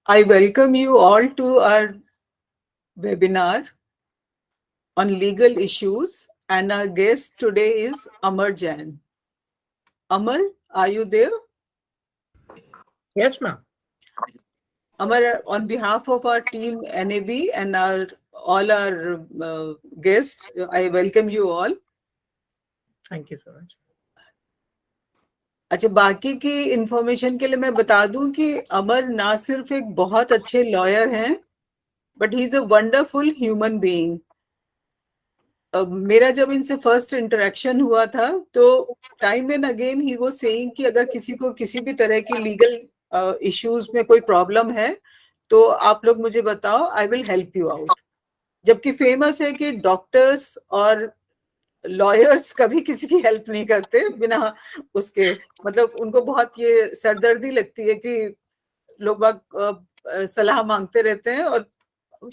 I welcome you all to our webinar on legal issues, and our guest today is Amar Jain. Amar, are you there? Yes, ma'am. Amar, on behalf of our team NAB and all our guests, I welcome you all. Thank you so much. अच्छा, बाकी की information के लिए मैं बता दूं कि अमर ना सिर्फ एक बहुत अच्छे लॉयर हैं, but he is a wonderful human being. मेरा जब इनसे फर्स्ट इंटरेक्शन हुआ था तो time and again he was saying कि अगर किसी को किसी भी तरह की लीगल इश्यूज में कोई प्रॉब्लम है तो आप लोग मुझे बताओ, I will help you out. जबकि फेमस है कि डॉक्टर्स और लॉयर्स कभी किसी की हेल्प नहीं करते बिना उसके, मतलब उनको बहुत ये सरदर्दी लगती है कि लोग सलाह मांगते रहते हैं. और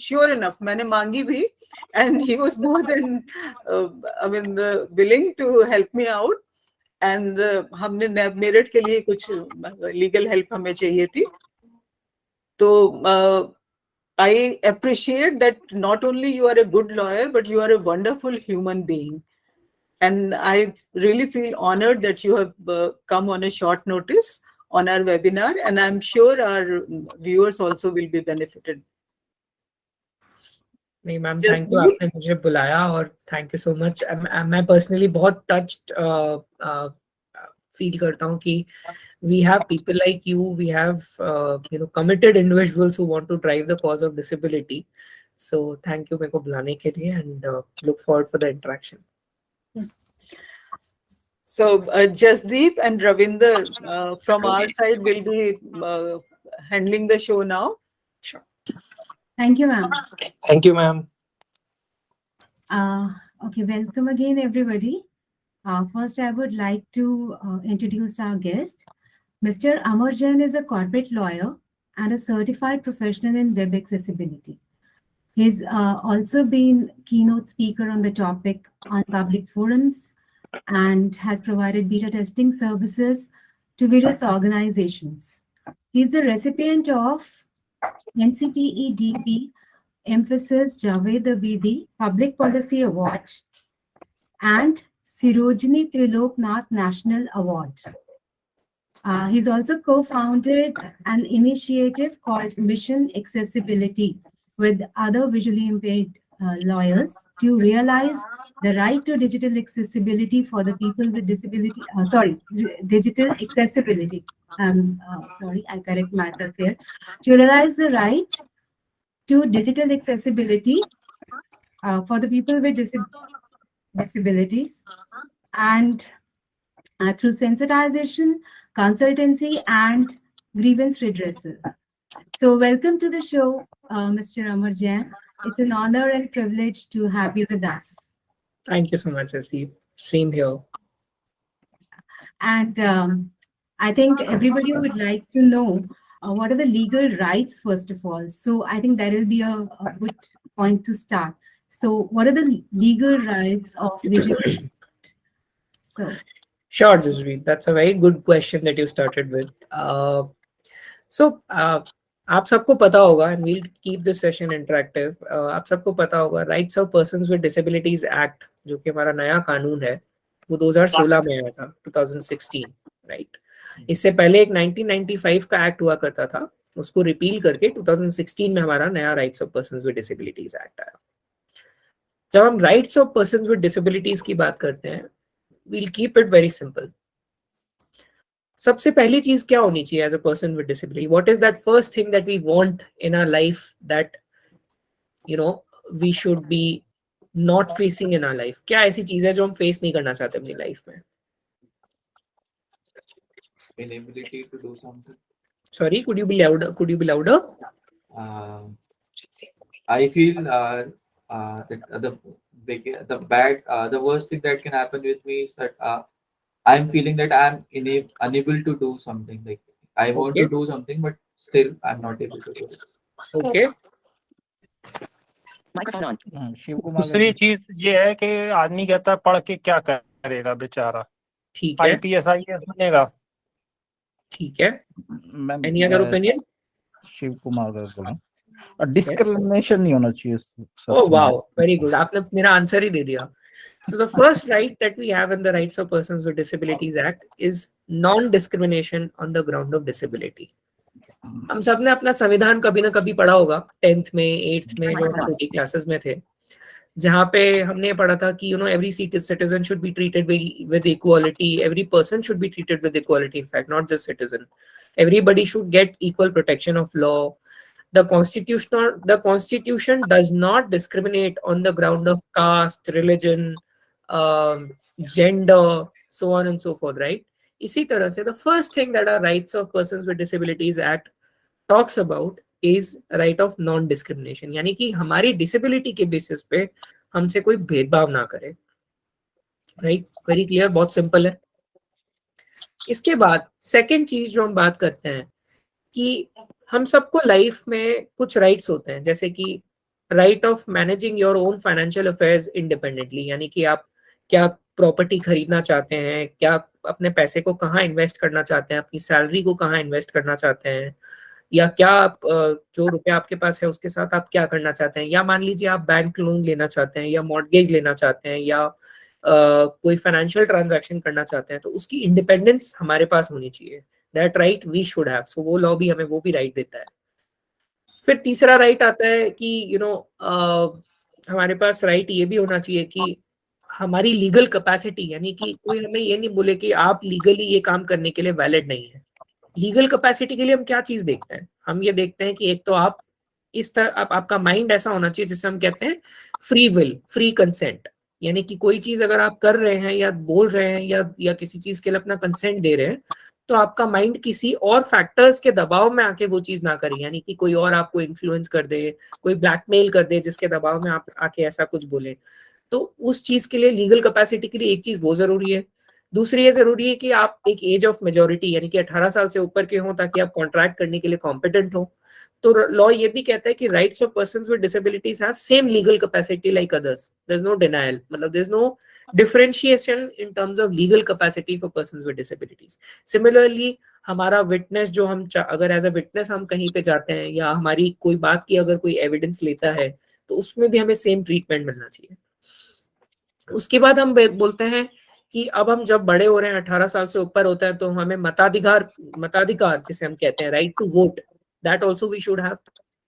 श्योर इनफ मैंने मांगी भी, and he was more then I mean willing to help me out. And हमने मेरिट के लिए कुछ लीगल हेल्प हमें चाहिए थी. तो I appreciate that not only you are a good lawyer, but you are a wonderful human being. And I really feel honored that you have come on a short notice on our webinar, and I'm sure our viewers also will be benefited. नहीं ma'am, thank you, आपने मुझे बुलाया और thank you so much. मैं personally बहुत touched feel करता हूँ कि we have people like you, we have committed individuals who want to drive the cause of disability. So thank you मेरे को बुलाने के लिए, and look forward for the interaction. So Jasdeep and Ravinder from our side will be handling the show now. Sure. Thank you, ma'am. Thank you, ma'am. Okay, welcome again, everybody. First, I would like to introduce our guest. Mr. Amar Jain is a corporate lawyer and a certified professional in web accessibility. He's also been keynote speaker on the topic on public forums and has provided beta testing services to various organizations. He's the recipient of NCTE-DP Emphasis Javed Abidi Public Policy Award and Sirojini Triloknath National Award. He's also co-founded an initiative called Mission Accessibility with other visually impaired lawyers to realize the right to digital accessibility for the people with disability. Digital accessibility. Sorry, I correct myself here. To realize the right to digital accessibility for the people with disabilities, and through sensitization, consultancy, and grievance redressal. So welcome to the show, Mr. Amar Jain. It's an honor and privilege to have you with us. Thank you so much, Jasdeep. Same here. And I think everybody would like to know what are the legal rights, first of all. So I think that will be a good point to start. So what are the legal rights of visually? Sure, Jasdeep. That's a very good question that you started with. आप सबको पता होगा, and we'll keep this session interactive. आप सबको पता होगा rights of persons with disabilities act, जो कि हमारा नया कानून है, वो 2016 में आया था, 2016, राइट. इससे पहले एक 1995 का एक्ट हुआ करता था, उसको रिपील करके 2016 में हमारा नया rights of persons with disabilities act आया. जब हम rights of persons with disabilities की बात करते हैं, we'll keep it very simple. सबसे पहली चीज क्या होनी चाहिए as a person with disability? What is that first thing that we want in our life that we should be not facing in our life? क्या ऐसी चीज है जो हम फेस नहीं करना चाहते अपनी लाइफ में? Inability to do something. Sorry, could you be louder? I feel the worst thing that can happen with me is that I'm feeling that I'm unable to do something. Like I want to do something, but still I'm not able to do it. Okay. दूसरी चीज ये है कि आदमी कहता है पढ़ के क्या करेगा बेचारा, ठीक है, IPS IAS बनेगा. ठीक है. Any other opinion? Shiv Kumar का बोल रहा हूँ, डिस्क्रिमिनेशन नहीं होना चाहिए sir. Oh wow, very good, आपने मेरा आंसर ही दे दिया। So the first right that we have in the Rights of Persons with Disabilities Act is non-discrimination on the ground of disability. हम सब ने अपना संविधान कभी ना कभी पढ़ा होगा 10th में 8th में, जो हम छोटी क्लासेस में थे, जहाँ पे हमने पढ़ा था कि every citizen should be treated with equality, every person should be treated with equality, in fact not just citizen, everybody should get equal protection of law. The constitution does not discriminate on the ground of caste, religion, gender, so on and so forth, right? इसी तरह से the first thing that our Rights of Persons with Disabilities Act talks about is right of non-discrimination, यानी कि हमारी disability के basis पे हमसे कोई भेदभाव ना करे, right? Very clear, बहुत simple है। इसके बाद second चीज जो हम बात करते हैं कि हम सबको लाइफ में कुछ राइट्स होते हैं, जैसे कि right of managing your own financial affairs independently, यानी कि आप क्या प्रॉपर्टी खरीदना चाहते हैं, क्या अपने पैसे को कहाँ इन्वेस्ट करना चाहते हैं, अपनी सैलरी को कहाँ इन्वेस्ट करना चाहते हैं, या क्या आप जो रुपया आपके पास है उसके साथ आप क्या करना चाहते हैं, या मान लीजिए आप बैंक लोन लेना चाहते हैं या मॉर्गेज लेना चाहते हैं या कोई फाइनेंशियल ट्रांजैक्शन करना चाहते हैं, तो उसकी इंडिपेंडेंस हमारे पास होनी चाहिए। That right we should have. So वो लॉ भी हमें वो भी राइट देता है। फिर तीसरा राइट आता है कि हमारे पास राइट ये भी होना चाहिए कि हमारी लीगल कैपेसिटी, यानी कि कोई हमें ये नहीं बोले कि आप लीगली ये काम करने के लिए वैलिड नहीं है। लीगल कैपेसिटी के लिए हम क्या चीज देखते हैं, हम ये देखते हैं कि एक तो आप इस तरह आपका माइंड ऐसा होना चाहिए जिसे हम कहते हैं फ्री विल, फ्री कंसेंट, यानी कि कोई चीज अगर आप कर रहे हैं या बोल रहे हैं या किसी चीज के लिए अपना कंसेंट दे रहे हैं, तो आपका माइंड किसी और फैक्टर्स के दबाव में आके वो चीज ना करे, यानी कि कोई और आपको इन्फ्लुएंस कर दे, कोई ब्लैकमेल कर दे जिसके दबाव में आप आके ऐसा कुछ बोले। तो उस चीज के लिए, लीगल कैपेसिटी के लिए एक चीज वो जरूरी है। दूसरी ये जरूरी है कि आप एक एज ऑफ मेजोरिटी, यानी कि 18 साल से ऊपर के हों ताकि आप कॉन्ट्रैक्ट करने के लिए कॉम्पिटेंट हो। तो लॉ ये भी कहता है कि rights of persons with disabilities have same legal capacity like others, there is no denial, मतलब there is no differentiation in terms of legal capacity for persons with disabilities. Similarly, हमारा witness जो हम अगर एज अ विटनेस हम कहीं पे जाते हैं या हमारी कोई बात की अगर कोई एविडेंस लेता है, तो उसमें भी हमें सेम ट्रीटमेंट मिलना चाहिए। उसके बाद हम बोलते हैं कि अब हम जब बड़े हो रहे हैं, 18 साल से ऊपर होता है, तो हमें मताधिकार जिसे हम कहते हैं, right to vote, that also we should have,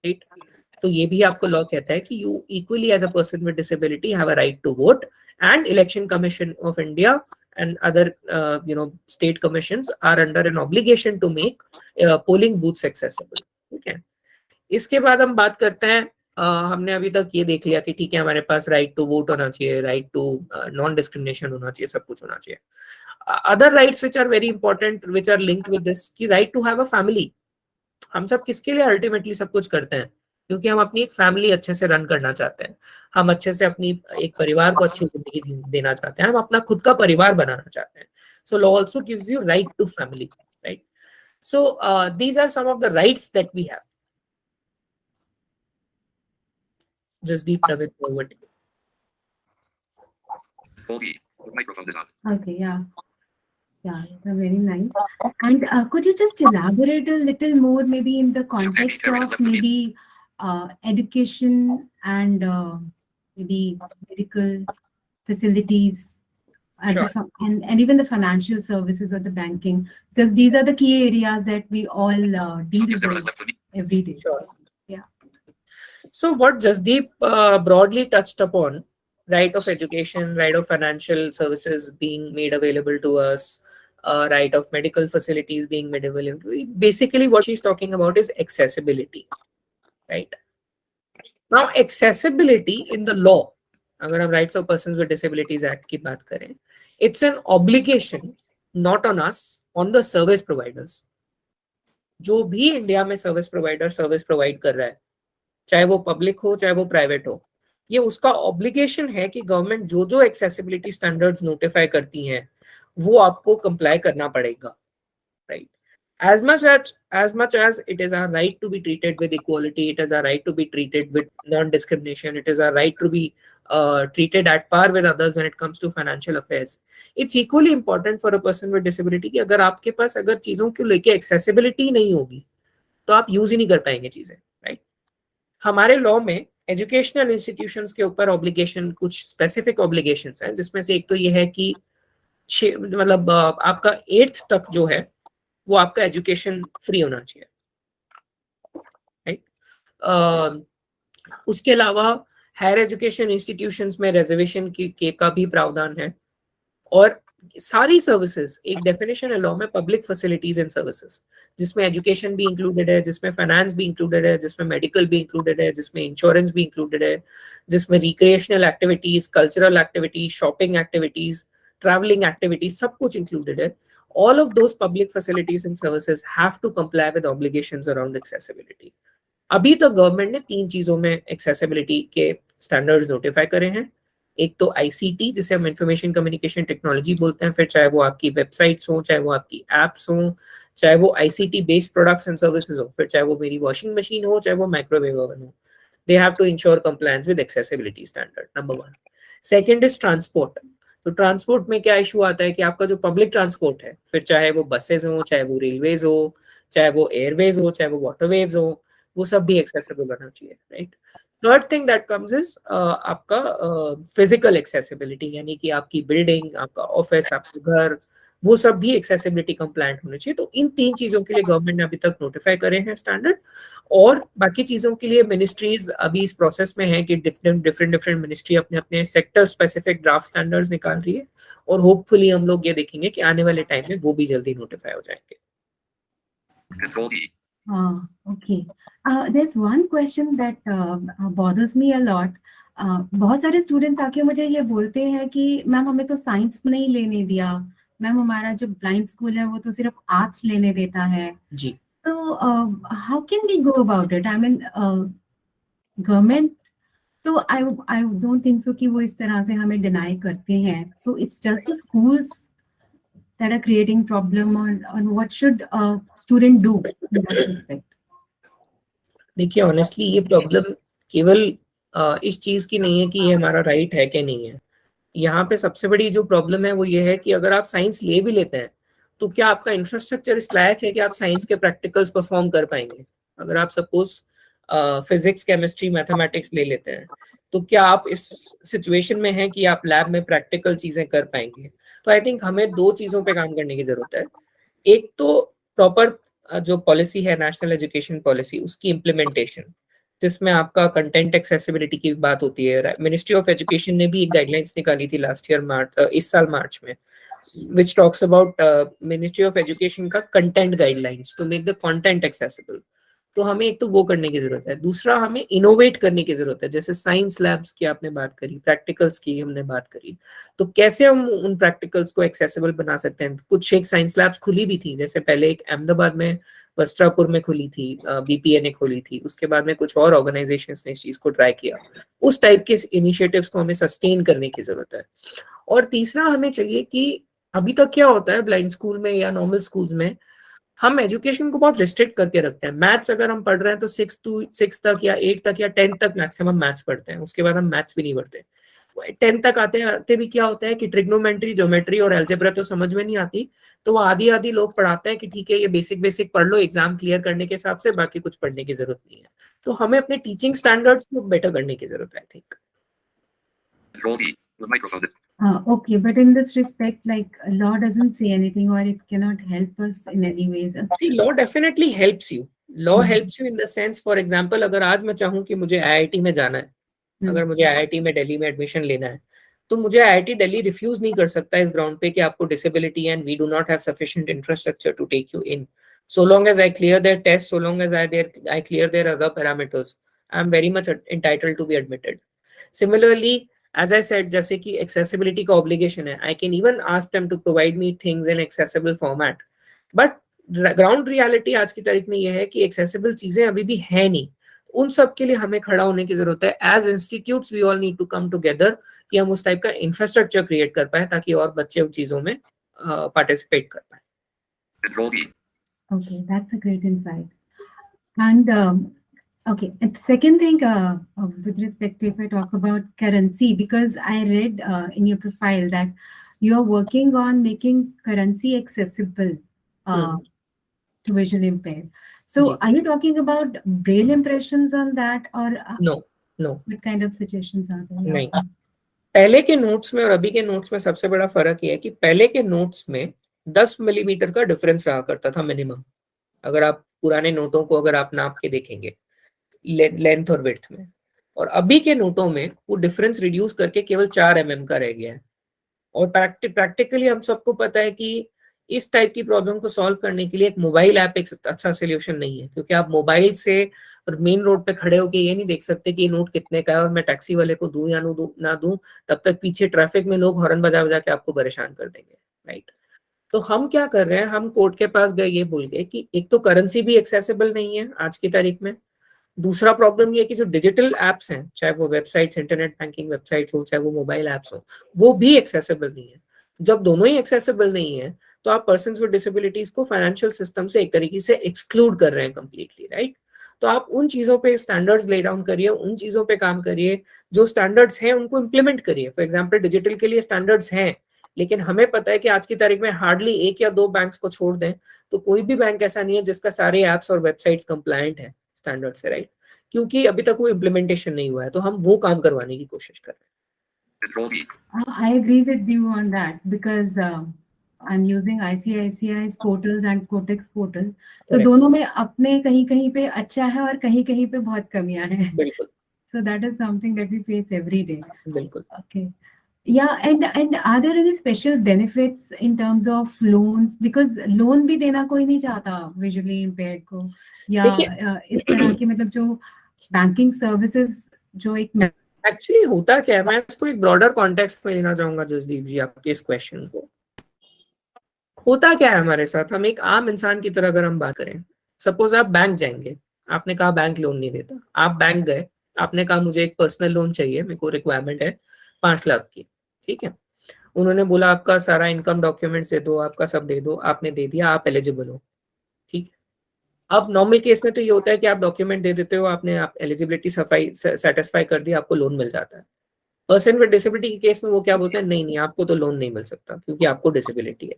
right? तो ये भी आपको लॉ कहता है कि you equally as a person with disability have a right to vote, and Election Commission of India and other state commissions are under an obligation to make polling booths accessible. ठीक है। इसके बाद हम बात करते हैं, हमने अभी तक ये देख लिया कि ठीक है, हमारे पास राइट टू वोट होना चाहिए, राइट टू नॉन डिस्क्रिमिनेशन होना चाहिए, सब कुछ होना चाहिए। Other rights which are very important, which are linked with this, कि right to have a family. हम सब किसके लिए अल्टीमेटली सब कुछ करते हैं? क्योंकि हम अपनी एक फैमिली अच्छे से रन करना चाहते हैं, हम अच्छे से अपनी एक परिवार को अच्छी जिंदगी देना चाहते हैं, हम अपना खुद का परिवार बनाना चाहते हैं। So law also gives you right to family, right? So these are some of the rights that we have. Jasdeep, Navin, over to you. Okay, the microphone is on. Okay, yeah. Yeah, very nice. And could you just elaborate a little more, maybe in the context of maybe education and maybe medical facilities, Sure. and even the financial services or the banking, because these are the key areas that we all deal with every day. Sure. So what Jasdeep broadly touched upon, right of education, right of financial services being made available to us, right of medical facilities being made available. Basically what she's talking about is accessibility, right? Now accessibility in the law, अगर हम Rights of Persons with Disabilities Act की बात करें, it's an obligation not on us, on the service providers. जो भी India में service provider service provide कर रहा है, चाहे वो पब्लिक हो चाहे वो प्राइवेट हो, ये उसका ऑब्लिगेशन है कि गवर्नमेंट जो जो एक्सेसिबिलिटी स्टैंडर्ड्स नोटिफाई करती हैं वो आपको कंप्लाई करना पड़ेगा, right? As much as it is our right to be treated with equality, it is our right to be treated with non-discrimination, it is our right to be treated at par with others when it comes to financial affairs. It's equally important for a person with disability कि अगर आपके पास अगर चीजों को लेके accessibility नहीं होगी, तो आप यूज ही नहीं कर पाएंगे चीजें, राइट। हमारे लॉ में एजुकेशनल इंस्टीट्यूशंस के ऊपर ऑब्लिगेशन, कुछ स्पेसिफिक ऑब्लिगेशंस हैं, जिसमें से एक तो ये है कि मतलब आपका 8th तक जो है वो आपका एजुकेशन फ्री होना चाहिए, राइट। उसके अलावा हायर एजुकेशन इंस्टीट्यूशंस में रिजर्वेशन के का भी प्रावधान है, और सारी सर्विसेज, एक डेफिनेशन है लॉ में, पब्लिक फैसिलिटीज एंड सर्विसेज, जिसमें एजुकेशन भी इंक्लूडेड है, जिसमें फाइनेंस भी इंक्लूडेड है, जिसमें मेडिकल भी इंक्लूडेड है, जिसमें इंश्योरेंस भी इंक्लूडेड है, जिसमें recreational activities, cultural activities, shopping activities, travelling activities, सब कुछ इंक्लूडेड है. All of those public facilities and services have to comply with obligations around accessibility. अभी तक गवर्नमेंट ने 3 चीजों में एक्सेसिबिलिटी के स्टैंडर्ड्स नोटिफाई करे हैं. एक तो आईसीटी, जिसे हम इंफॉर्मेशन कम्युनिकेशन टेक्नोलॉजी बोलते हैं, फिर चाहे वो आपकी वेबसाइट्स हो, चाहे वो आपकी एप्स हो, चाहे वो ICT based products and services हो, फिर चाहे वो मेरी वॉशिंग मशीन हो, चाहे वो माइक्रोवेव ओवन हो. They have to ensure compliance with accessibility standard, number 1. Second is transport. तो ट्रांसपोर्ट में क्या इशू आता है कि आपका जो पब्लिक ट्रांसपोर्ट है, फिर चाहे वो बसेस हो, चाहे वो रेलवेज हो, चाहे वो एयरवेज हो, चाहे वो वाटरवेज हो, वो सब भी एक्सेसिबल होना चाहिए, right. Third thing that comes is आपका फिजिकल एक्सेसिबिलिटी, यानी कि आपकी बिल्डिंग, आपका ऑफिस, आपका घर, वो सब भी एक्सेसिबिलिटी कंप्लायंट होने चाहिए. तो इन 3 चीजों के लिए गवर्नमेंट ने अभी तक नोटिफाई करे हैं स्टैंडर्ड, और बाकी चीजों के लिए मिनिस्ट्रीज अभी इस प्रोसेस में है कि डिफरेंट मिनिस्ट्री अपने अपने सेक्टर स्पेसिफिक ड्राफ्ट स्टैंडर्ड्स निकाल रही है, और होपफुली हम लोग ये देखेंगे कि आने वाले टाइम में वो भी जल्दी नोटिफाई हो जाएंगे. Control D. Okay. There's one question that bothers me a lot. बहुत सारे स्टूडेंट्स आके मुझे ये बोलते हैं कि मैम हमें तो साइंस नहीं लेने दिया, मैम हमारा जो ब्लाइंड स्कूल है वो तो सिर्फ आर्ट्स लेने देता है. जी. तो how can we go about it? I mean government तो आई डोंट थिंक सो कि वो इस तरह से हमें डिनाई करते हैं. So it's just the schools that are creating problem, on what should a student do in that respect? देखिए ऑनेस्टली ये प्रॉब्लम केवल इस चीज की नहीं है कि ये हमारा राइट है कि नहीं है. यहाँ पे सबसे बड़ी जो प्रॉब्लम है वो ये है कि अगर आप साइंस ले भी लेते हैं तो क्या आपका इंफ्रास्ट्रक्चर इस लायक है कि आप साइंस के प्रैक्टिकल्स परफॉर्म कर पाएंगे. अगर आप सपोज फिजिक्स, केमिस्ट्री, मैथमेटिक्स ले लेते हैं तो क्या आप इस सिचुएशन में हैं कि आप लैब में प्रैक्टिकल चीजें कर पाएंगे. तो आई थिंक हमें 2 चीजों पे काम करने की जरूरत है. एक तो प्रॉपर जो पॉलिसी है, नेशनल एजुकेशन पॉलिसी, उसकी इम्प्लीमेंटेशन, जिसमें आपका कंटेंट एक्सेसिबिलिटी की बात होती है. मिनिस्ट्री ऑफ एजुकेशन ने भी एक गाइडलाइंस निकाली थी लास्ट ईयर इस साल मार्च में, which talks about Ministry of Education का content guidelines to make the content accessible. तो हमें एक तो वो करने की जरूरत है. दूसरा, हमें इनोवेट करने की जरूरत है. जैसे साइंस लैब्स की आपने बात करी, प्रैक्टिकल्स की हमने बात करी, तो कैसे हम उन प्रैक्टिकल्स को एक्सेसिबल बना सकते हैं. कुछ एक साइंस लैब्स खुली भी थी, जैसे पहले एक अहमदाबाद में वस्त्रापुर में खुली थी, बीपीए ने खोली थी, उसके बाद में कुछ और ऑर्गेनाइजेशंस ने इस चीज को ट्राई किया. उस टाइप के इनिशिएटिव्स को हमें सस्टेन करने की जरूरत है. और तीसरा, हमें चाहिए कि अभी तक क्या होता है ब्लाइंड स्कूल में या नॉर्मल स्कूल्स में, हम एजुकेशन को बहुत रिस्ट्रिक्ट करके रखते हैं. मैथ्स अगर हम पढ़ रहे हैं तो 6 तक या 8 तक या 10 तक मैक्सिमम मैथ्स पढ़ते हैं, उसके बाद हम मैथ्स भी नहीं पढ़ते. 10 तक आते भी क्या होता है कि ट्रिग्नोमेट्री, ज्योमेट्री और अलजेब्रा तो समझ में नहीं आती, तो वो आधी लोग पढ़ाते हैं कि ठीक है ये बेसिक पढ़ लो एग्जाम क्लियर करने के हिसाब से, बाकी कुछ पढ़ने की जरूरत नहीं है. तो हमें अपने टीचिंग स्टैंडर्ड्स को बेटर करने की जरूरत है, I think. Control D. The microphone is. Okay, but in this respect, like law doesn't say anything, or it cannot help us in any ways. See, law definitely helps you. Law helps you in the sense, for example, अगर आज मैं चाहूँ कि मुझे IIT में जाना है, अगर मुझे IIT में दिल्ली में एडमिशन लेना है, तो मुझे IIT दिल्ली रिफ्यूज नहीं कर सकता इस ग्राउंड पे कि आपको डिसेबिलिटी है and we do not have sufficient infrastructure to take you in. So long as I clear their tests, so long as I clear their other parameters, I am very much entitled to be admitted. Similarly, as I said, जैसे कि accessibility का obligation है, I can even ask them to provide me things in accessible format. But ground reality आज की तारीख में ये है कि accessible चीजें अभी भी है नहीं. उन सब के लिए हमें खड़ा होने की जरूरत है. As institutes, we all need to come together कि हम उस टाइप का infrastructure create कर पाए ताकि और बच्चे उन चीजों में participate कर पाए. Control D. Okay, that's a great insight. And okay, and the second thing, with respect to, if I talk about currency, because I read in your profile that you are working on making currency accessible to visually impaired. So ji. are you talking about braille impressions on that, or No. what kind of suggestions are there? नहीं, पहले के notes में और अभी के notes में सबसे बड़ा फर्क ये है कि पहले के नोट्स में 10 मिलीमीटर का डिफरेंस रहा करता था मिनिमम। अगर आप पुराने नोटों को अगर आप नाप के देखेंगे लेंथ और विड्थ में, और अभी के नोटों में वो डिफरेंस रिड्यूस करके केवल 4 mm का रह गया है। और प्रैक्टिकली हम सबको पता है कि इस टाइप की प्रॉब्लम को सॉल्व करने के लिए एक मोबाइल ऐप एक अच्छा सोल्यूशन नहीं है, क्योंकि आप मोबाइल से और मेन रोड पे खड़े होके ये नहीं देख सकते कि ये नोट कितने का है और मैं टैक्सी वाले को दूं या ना दूं, तब तक पीछे ट्रैफिक में लोग हॉर्न बजा बजा के आपको परेशान कर देंगे, राइट। तो हम क्या कर रहे हैं, हम कोर्ट के पास गए ये बोल के कि एक तो करेंसी भी एक्सेसिबल नहीं है आज की तारीख में, दूसरा प्रॉब्लम ये है कि जो डिजिटल एप्स हैं, चाहे वो वेबसाइट्स, इंटरनेट बैंकिंग वेबसाइट्स हो, चाहे वो मोबाइल एप्स हो, वो भी एक्सेसिबल नहीं है। जब दोनों ही एक्सेसिबल नहीं है तो आप पर्सन्स विद डिसेबिलिटीज को फाइनेंशियल सिस्टम से एक तरीके से एक्सक्लूड कर रहे हैं कंप्लीटली, राइट। तो आप उन चीजों पे स्टैंडर्ड्स ले डाउन करिए, उन चीजों पे काम करिए, जो स्टैंडर्ड्स हैं उनको इम्प्लीमेंट करिए। फॉर एग्जाम्पल डिजिटल के लिए स्टैंडर्ड्स हैं, लेकिन हमें पता है कि आज की तारीख में हार्डली 1 या 2 बैंक्स को छोड़ दें तो कोई भी बैंक ऐसा नहीं है जिसका सारे एप्स और वेबसाइट्स कंप्लायंट है स्टैंडर्ड से, राइट, क्योंकि अभी तक वो इम्प्लीमेंटेशन नहीं हुआ है। तो हम वो काम करवाने की कोशिश कर रहे हैं। Control V. I agree with you on that, because I'm using ICICI's portals and Kotak's portal. तो Correct. दोनों में अपने कहीं कहीं पे अच्छा है और कहीं कहीं पे बहुत कमियां हैं. बिल्कुल So that is something that we face every day. बिल्कुल। Okay. Yeah, and are there any special benefits in terms of loans? Because loan भी देना कोई नहीं चाहता visually impaired को, या इस तरह की मतलब जो बैंकिंग सर्विसेज जो एक एक्चुअली होता क्या है, मैं इसको एक ब्रॉडर कॉन्टेक्स्ट में लेना चाहूंगा जसदीप जी आपके इस क्वेश्चन को। होता क्या है हमारे साथ, हम एक आम इंसान की तरह अगर हम बात करें, सपोज आप बैंक जाएंगे, आपने कहा बैंक लोन नहीं देता, आप बैंक गए, आपने कहा मुझे एक पर्सनल लोन चाहिए, मेरे को रिक्वायरमेंट है 5 लाख की, ठीक है। उन्होंने बोला आपका सारा इनकम डॉक्यूमेंट्स दे दो, आपका सब दे दो, आपने दे दिया, आप एलिजिबल हो, ठीक है। अब नॉर्मल केस में तो ये होता है कि आप डॉक्यूमेंट दे देते हो, आपने आप एलिजिबिलिटी सेटिस्फाई कर दी, आपको लोन मिल जाता है। पर्सन विद डिसेबिलिटी के केस में वो क्या बोलते हैं, नहीं नहीं आपको तो लोन नहीं मिल सकता क्योंकि आपको डिसेबिलिटी है,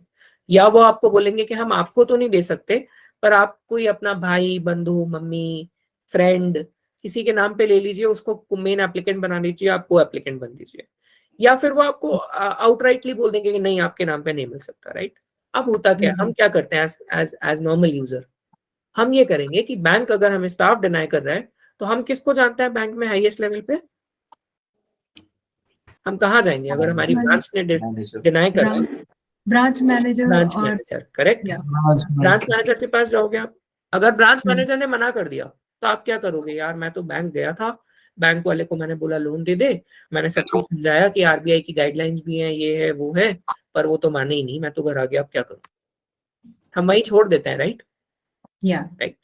या वो आपको बोलेंगे कि हम आपको तो नहीं दे सकते पर आप कोई अपना भाई, बंधु, मम्मी, फ्रेंड किसी के नाम पे ले लीजिए, उसको मेन एप्लीकेंट बना लीजिए, आप को एप्लीकेंट बन दीजिए, या फिर वो आपको आउटराइटली बोल देंगे कि नहीं आपके नाम पे नहीं मिल सकता, राइट। अब होता क्या, हम क्या करते हैं एज नॉर्मल यूजर, हम ये करेंगे कि बैंक अगर हमें स्टाफ डिनाई कर रहा है तो हम किसको जानते हैं बैंक में हाईएस्ट लेवल पे, हम कहाँ जाएंगे अगर हमारी ब्रांच ने डिनाई कर रहा है, branch manager, correct, branch manager के पास जाओगे आप। अगर ब्रांच मैनेजर ने मना कर दिया तो आप क्या करोगे, यार मैं तो बैंक गया था, बैंक वाले को मैंने बोला लोन दे दे, मैंने सबको समझाया कि आरबीआई की गाइडलाइंस भी हैं, ये है वो है, पर वो तो माने ही नहीं, मैं तो घर आ गया, अब क्या करूं, हम वही छोड़ देते हैं, राइट। राइट,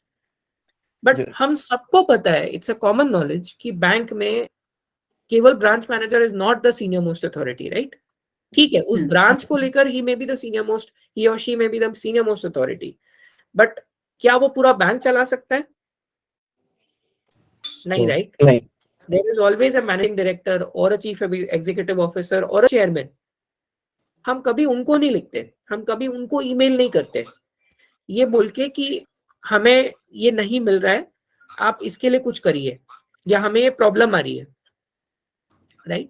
बट हम सबको पता है, इट्स अ कॉमन नॉलेज कि बैंक में केवल branch manager is not the senior most authority, right. ठीक है, उस ब्रांच को लेकर ही may be the senior most, he और she may be the senior most authority, but क्या वो पूरा बैंक चला सकता है, नहीं, right. There is always a managing director और अ चीफ एग्जीक्यूटिव ऑफिसर और अ चेयरमैन। हम कभी उनको नहीं लिखते, हम कभी उनको ईमेल नहीं करते ये बोल के कि हमें ये नहीं मिल रहा है, आप इसके लिए कुछ करिए, या हमें ये प्रॉब्लम आ रही है, राइट।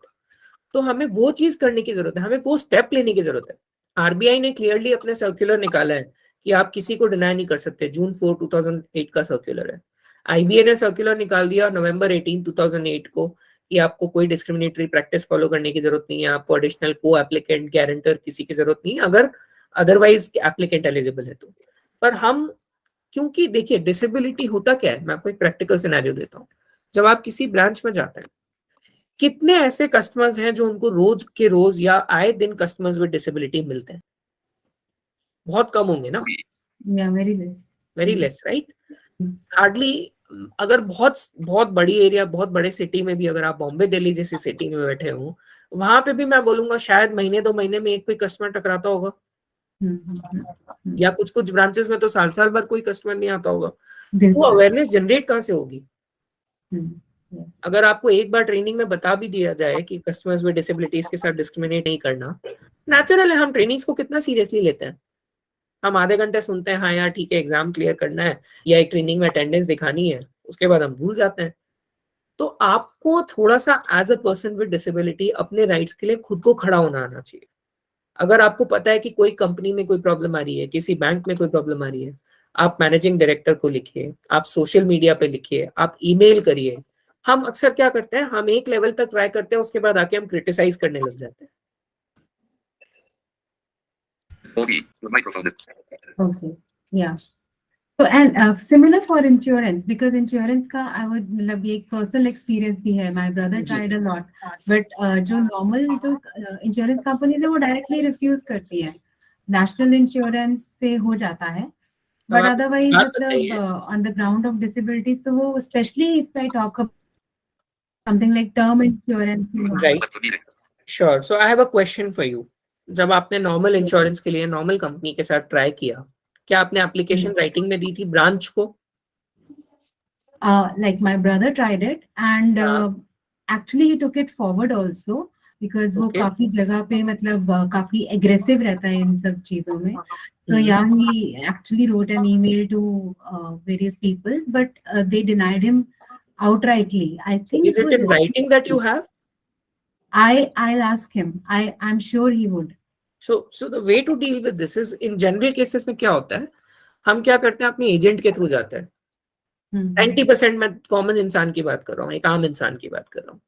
तो हमें वो चीज करने की जरूरत है, हमें वो स्टेप लेने की जरूरत है। आरबीआई ने क्लियरली अपने सर्कुलर निकाला है कि आप किसी को डिनाई नहीं कर सकते, जून 4, 2008 का सर्कुलर है। आईबीए ने सर्कुलर निकाल दिया नवंबर 18, 2008 को कि आपको कोई डिस्क्रिमिनेटरी प्रैक्टिस फॉलो करने की जरूरत नहीं है, आपको एडिशनल को एप्लीकेंट, गारंटर किसी की जरूरत नहीं है अगर अदरवाइज एप्लीकेंट एलिजिबल है तो। पर हम, क्योंकि देखिए डिसेबिलिटी होता क्या है, मैं आपको एक प्रैक्टिकल सिनेरियो देता हूँ। जब आप किसी ब्रांच में जाते हैं, कितने ऐसे कस्टमर्स हैं जो उनको रोज के रोज या आए दिन कस्टमर्स विद डिसेबिलिटी मिलते हैं, बहुत कम होंगे ना, वेरी लेस, राइट। हार्डली, अगर बहुत बहुत बड़ी एरिया, बहुत बड़े सिटी में भी, अगर आप बॉम्बे दिल्ली जैसी सिटी में बैठे हो, वहां पे भी मैं बोलूंगा शायद महीने 2 महीने में एक कोई कस्टमर टकराता होगा, या कुछ कुछ ब्रांचेस में तो साल साल भर कोई कस्टमर नहीं आता होगा। वो अवेयरनेस जनरेट कहाँ से होगी? अगर आपको एक बार ट्रेनिंग में बता भी दिया जाए कि कस्टमर्स विद डिसेबिलिटीज के साथ डिस्क्रिमिनेट नहीं करना, नेचुरल है, हम ट्रेनिंग्स को कितना सीरियसली लेते हैं, हम आधे घंटे सुनते हैं हाँ यार ठीक है एग्जाम क्लियर करना है या एक ट्रेनिंग में अटेंडेंस दिखानी है, उसके बाद हम भूल जाते हैं। तो आपको थोड़ा सा as a person with disability अपने राइट्स के लिए खुद को खड़ा होना आना चाहिए। अगर आपको पता है कि कोई कंपनी में कोई प्रॉब्लम आ रही है, किसी बैंक में कोई प्रॉब्लम आ रही है, आप मैनेजिंग डायरेक्टर को लिखिए, आप सोशल मीडिया पे लिखिए, आप ईमेल करिए। हम अक्सर क्या करते हैं, हम एक लेवल तक ट्राई करते हैं, उसके बाद आके हम क्रिटिसाइज करने लग जाते हैं। Augie, the microphone. Okay, yeah. So and similar for insurance, because insurance का I would मतलब ये एक personal experience भी है. My brother ji. tried a lot, but जो normal जो insurance companies है वो directly refuse करती है. National insurance से हो जाता है, but आप otherwise बात मतलब बताइए। on the ground of disabilities, so वो especially if I talk about something like term insurance. Right. Left the meeting. Sure. So I have a question for you. जब आपने नॉर्मल इंश्योरेंस के लिए normal company के साथ try किया, क्या आपने एप्लीकेशन राइटिंग में दी थी ब्रांच को? Like my brother tried it, and हाँ। actually he took it forward also, because वो Okay. काफी जगह पे मतलब काफी aggressive रहता है इन सब चीजों में. So hmm. yeah, he actually wrote an email to various people, but they denied him outrightly. I think Is it it was in writing that you have? I'll ask him. I'm sure he would. So the way to deal with this is, in general cases में क्या होता है, हम क्या करते हैं, अपने agent के थ्रू जाते हैं। 90% मैं कॉमन इंसान की बात कर रहा हूँ, एक आम इंसान की बात कर रहा हूँ।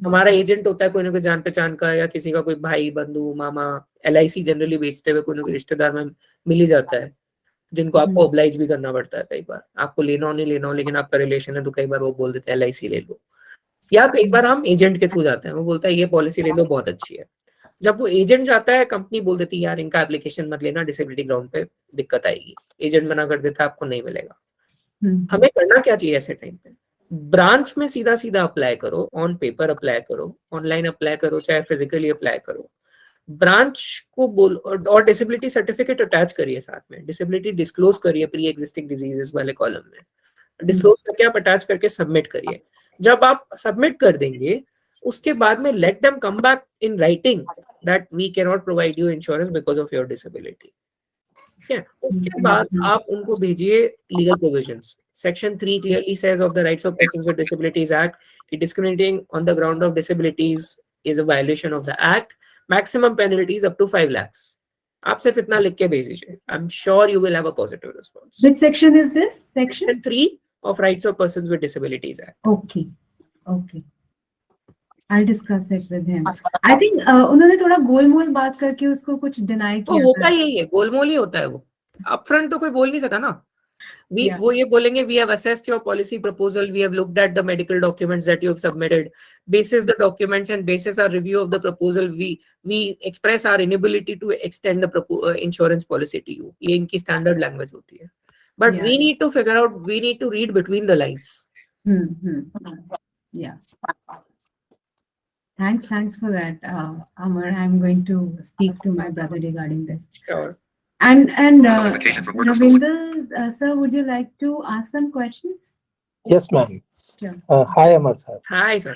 हमारा एजेंट होता है कोई ना कोई जान पहचान का, या किसी का कोई भाई बंधु मामा। LIC जनरली बेचते हुए कोई ना कोई रिश्तेदार में मिल ही जाता है, जिनको आपको ऑब्लाइज भी करना पड़ता है कई बार। आपको लेना हो नहीं लेना हो, लेकिन आपका रिलेशन है तो कई बार वो बोल देते हैं LIC ले लो। या कई बार हम एजेंट के थ्रू जाते हैं, वो बोलता है ये पॉलिसी ले लो बहुत अच्छी है। जब वो एजेंट जाता है, कंपनी बोल देती है यार इनका एप्लीकेशन मत लेना, डिसेबिलिटी ग्राउंड पे दिक्कत आएगी। एजेंट मना कर देता है आपको नहीं मिलेगा। हमें करना क्या चाहिए ऐसे टाइम पे? ब्रांच में सीधा सीधा अप्लाई करो, ऑन पेपर अप्लाई करो, ऑनलाइन अप्लाई करो, चाहे फिजिकली अप्लाई करो। ब्रांच को बोल, और डिसेबिलिटी सर्टिफिकेट अटैच करिए साथ में, डिसेबिलिटी डिस्क्लोज करिए प्री एग्जिस्टिंग डिजीजेस वाले कॉलम में, डिस्क्लोज करके आप अटैच करके सबमिट करिए। जब आप सबमिट कर देंगे, उसके बाद में let them come back in writing that we can not provide you insurance because of your disability. ठीक है, उसके बाद आप उनको भेजिए legal provisions. Section 3 clearly says of the rights of persons with disabilities act कि discriminating on the ground of disabilities is a violation of the act. Maximum penalties up to 5 lakhs. आप सिर्फ इतना लिख के भेज दीजिए। I'm sure you will have a positive response. Which section is this? Section 3 of Rights of Persons with Disabilities Act. Okay. Okay. I'll discuss it with him. I think उन्होंने थोड़ा गोलमोल बात करके उसको कुछ डिनाई तो किया होता था। यही है, गोलमोल ही होता है वो। अपफ्रंट तो कोई बोल नहीं सकता ना। Yeah. वो ये बोलेंगे we have assessed your policy proposal, we have looked at the medical documents that you have submitted, basis the documents and basis our review of the proposal, we express our inability to extend the insurance policy to you. ये इनकी standard language होती है। But Yeah. we need to figure out, we need to read between the lines. Yeah. Thanks for that, Amar. I'm going to speak to my brother regarding this. Sure. And Notification from work Ravinder, sir, would you like to ask some questions? Yes, ma'am. Sure. Hi, Amar sir. Hi, sir.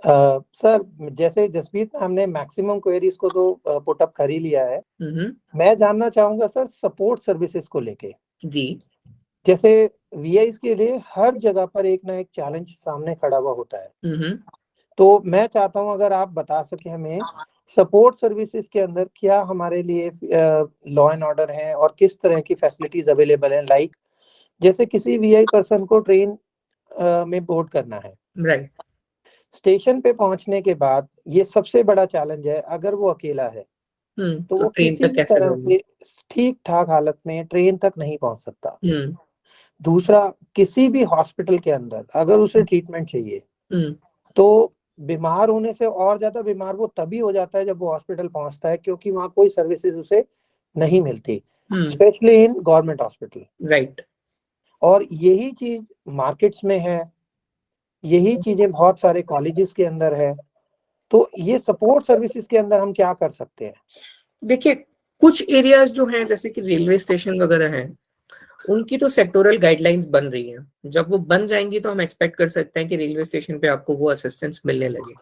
Sir जैसे जसप्रीत हमने maximum queries को तो put up कर ही लिया है। मैं जानना चाहूंगा सर सपोर्ट सर्विसेज को लेके। जी। जैसे VIs के लिए हर जगह पर एक ना एक चैलेंज सामने खड़ा हुआ होता है। तो मैं चाहता हूं अगर आप बता सके हमें सपोर्ट सर्विसेज के अंदर क्या हमारे लिए लॉ एंड ऑर्डर है और किस तरह की फैसिलिटीज अवेलेबल हैं। लाइक जैसे किसी VI पर्सन को ट्रेन में बोर्ड करना है, राइट, स्टेशन पे पहुंचने के बाद ये सबसे बड़ा चैलेंज है। अगर वो अकेला है तो वो किसी भी तरह से ठीक ठाक हालत में ट्रेन तक नहीं पहुंच सकता। दूसरा, किसी भी हॉस्पिटल के अंदर अगर उसे ट्रीटमेंट चाहिए तो बीमार होने से और ज्यादा बीमार वो तभी हो जाता है जब वो हॉस्पिटल पहुंचता है, क्योंकि वहां कोई सर्विसेज उसे नहीं मिलती, specially in government hospital. Right. और यही चीज मार्केट्स में है, यही चीजें बहुत सारे कॉलेजेस के अंदर है। तो ये सपोर्ट सर्विसेज के अंदर हम क्या कर सकते हैं? देखिए, कुछ एरियाज जो हैं जैसे कि रेलवे स्टेशन वगैरह हैं, उनकी तो सेक्टोरल गाइडलाइंस बन रही हैं। जब वो बन जाएंगी तो हम एक्सपेक्ट कर सकते हैं कि रेलवे स्टेशन पे आपको वो असिस्टेंस मिलने लगे।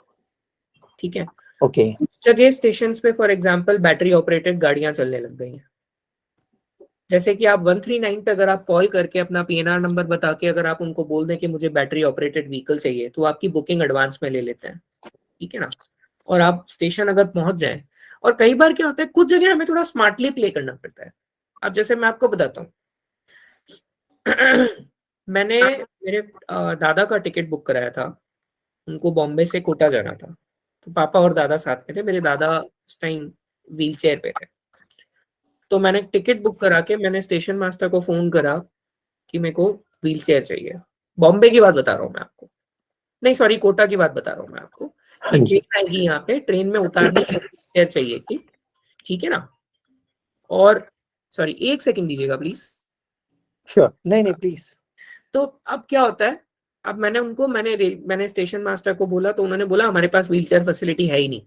ठीक है, ओके। कुछ जगह स्टेशंस पे फॉर एग्जांपल बैटरी ऑपरेटेड गाड़ियां चलने लग गई हैं। जैसे कि आप 139 पे अगर आप कॉल करके अपना पीएनआर नंबर बता के अगर आप उनको बोल दें कि मुझे बैटरी ऑपरेटेड व्हीकल चाहिए, तो आपकी बुकिंग एडवांस में ले लेते हैं, ठीक है ना। और आप स्टेशन अगर पहुंच जाए, और कई बार क्या होता है कुछ जगह हमें थोड़ा स्मार्टली प्ले करना पड़ता है। अब जैसे मैं आपको बताता हूँ मैंने मेरे दादा का टिकट बुक कराया था, उनको बॉम्बे से कोटा जाना था, तो पापा और दादा साथ में थे। मेरे दादा उस टाइम व्हील चेयर पे थे, तो मैंने टिकट बुक करा के मैंने स्टेशन मास्टर को फोन करा कि मेरे को व्हील चेयर चाहिए। बॉम्बे की बात बता रहा हूँ मैं आपको, नहीं सॉरी कोटा की बात बता रहा हूँ मैं आपको, कि ट्रेन आएगी यहाँ पे, ट्रेन में उतारनी चेयर चाहिए कि, ठीक है ना। और सॉरी एक सेकंड दीजिएगा प्लीज। श्योर, नहीं प्लीज। तो अब क्या होता है, अब मैंने स्टेशन मास्टर को बोला, तो उन्होंने बोला हमारे पास व्हील चेयर फैसिलिटी है ही नहीं।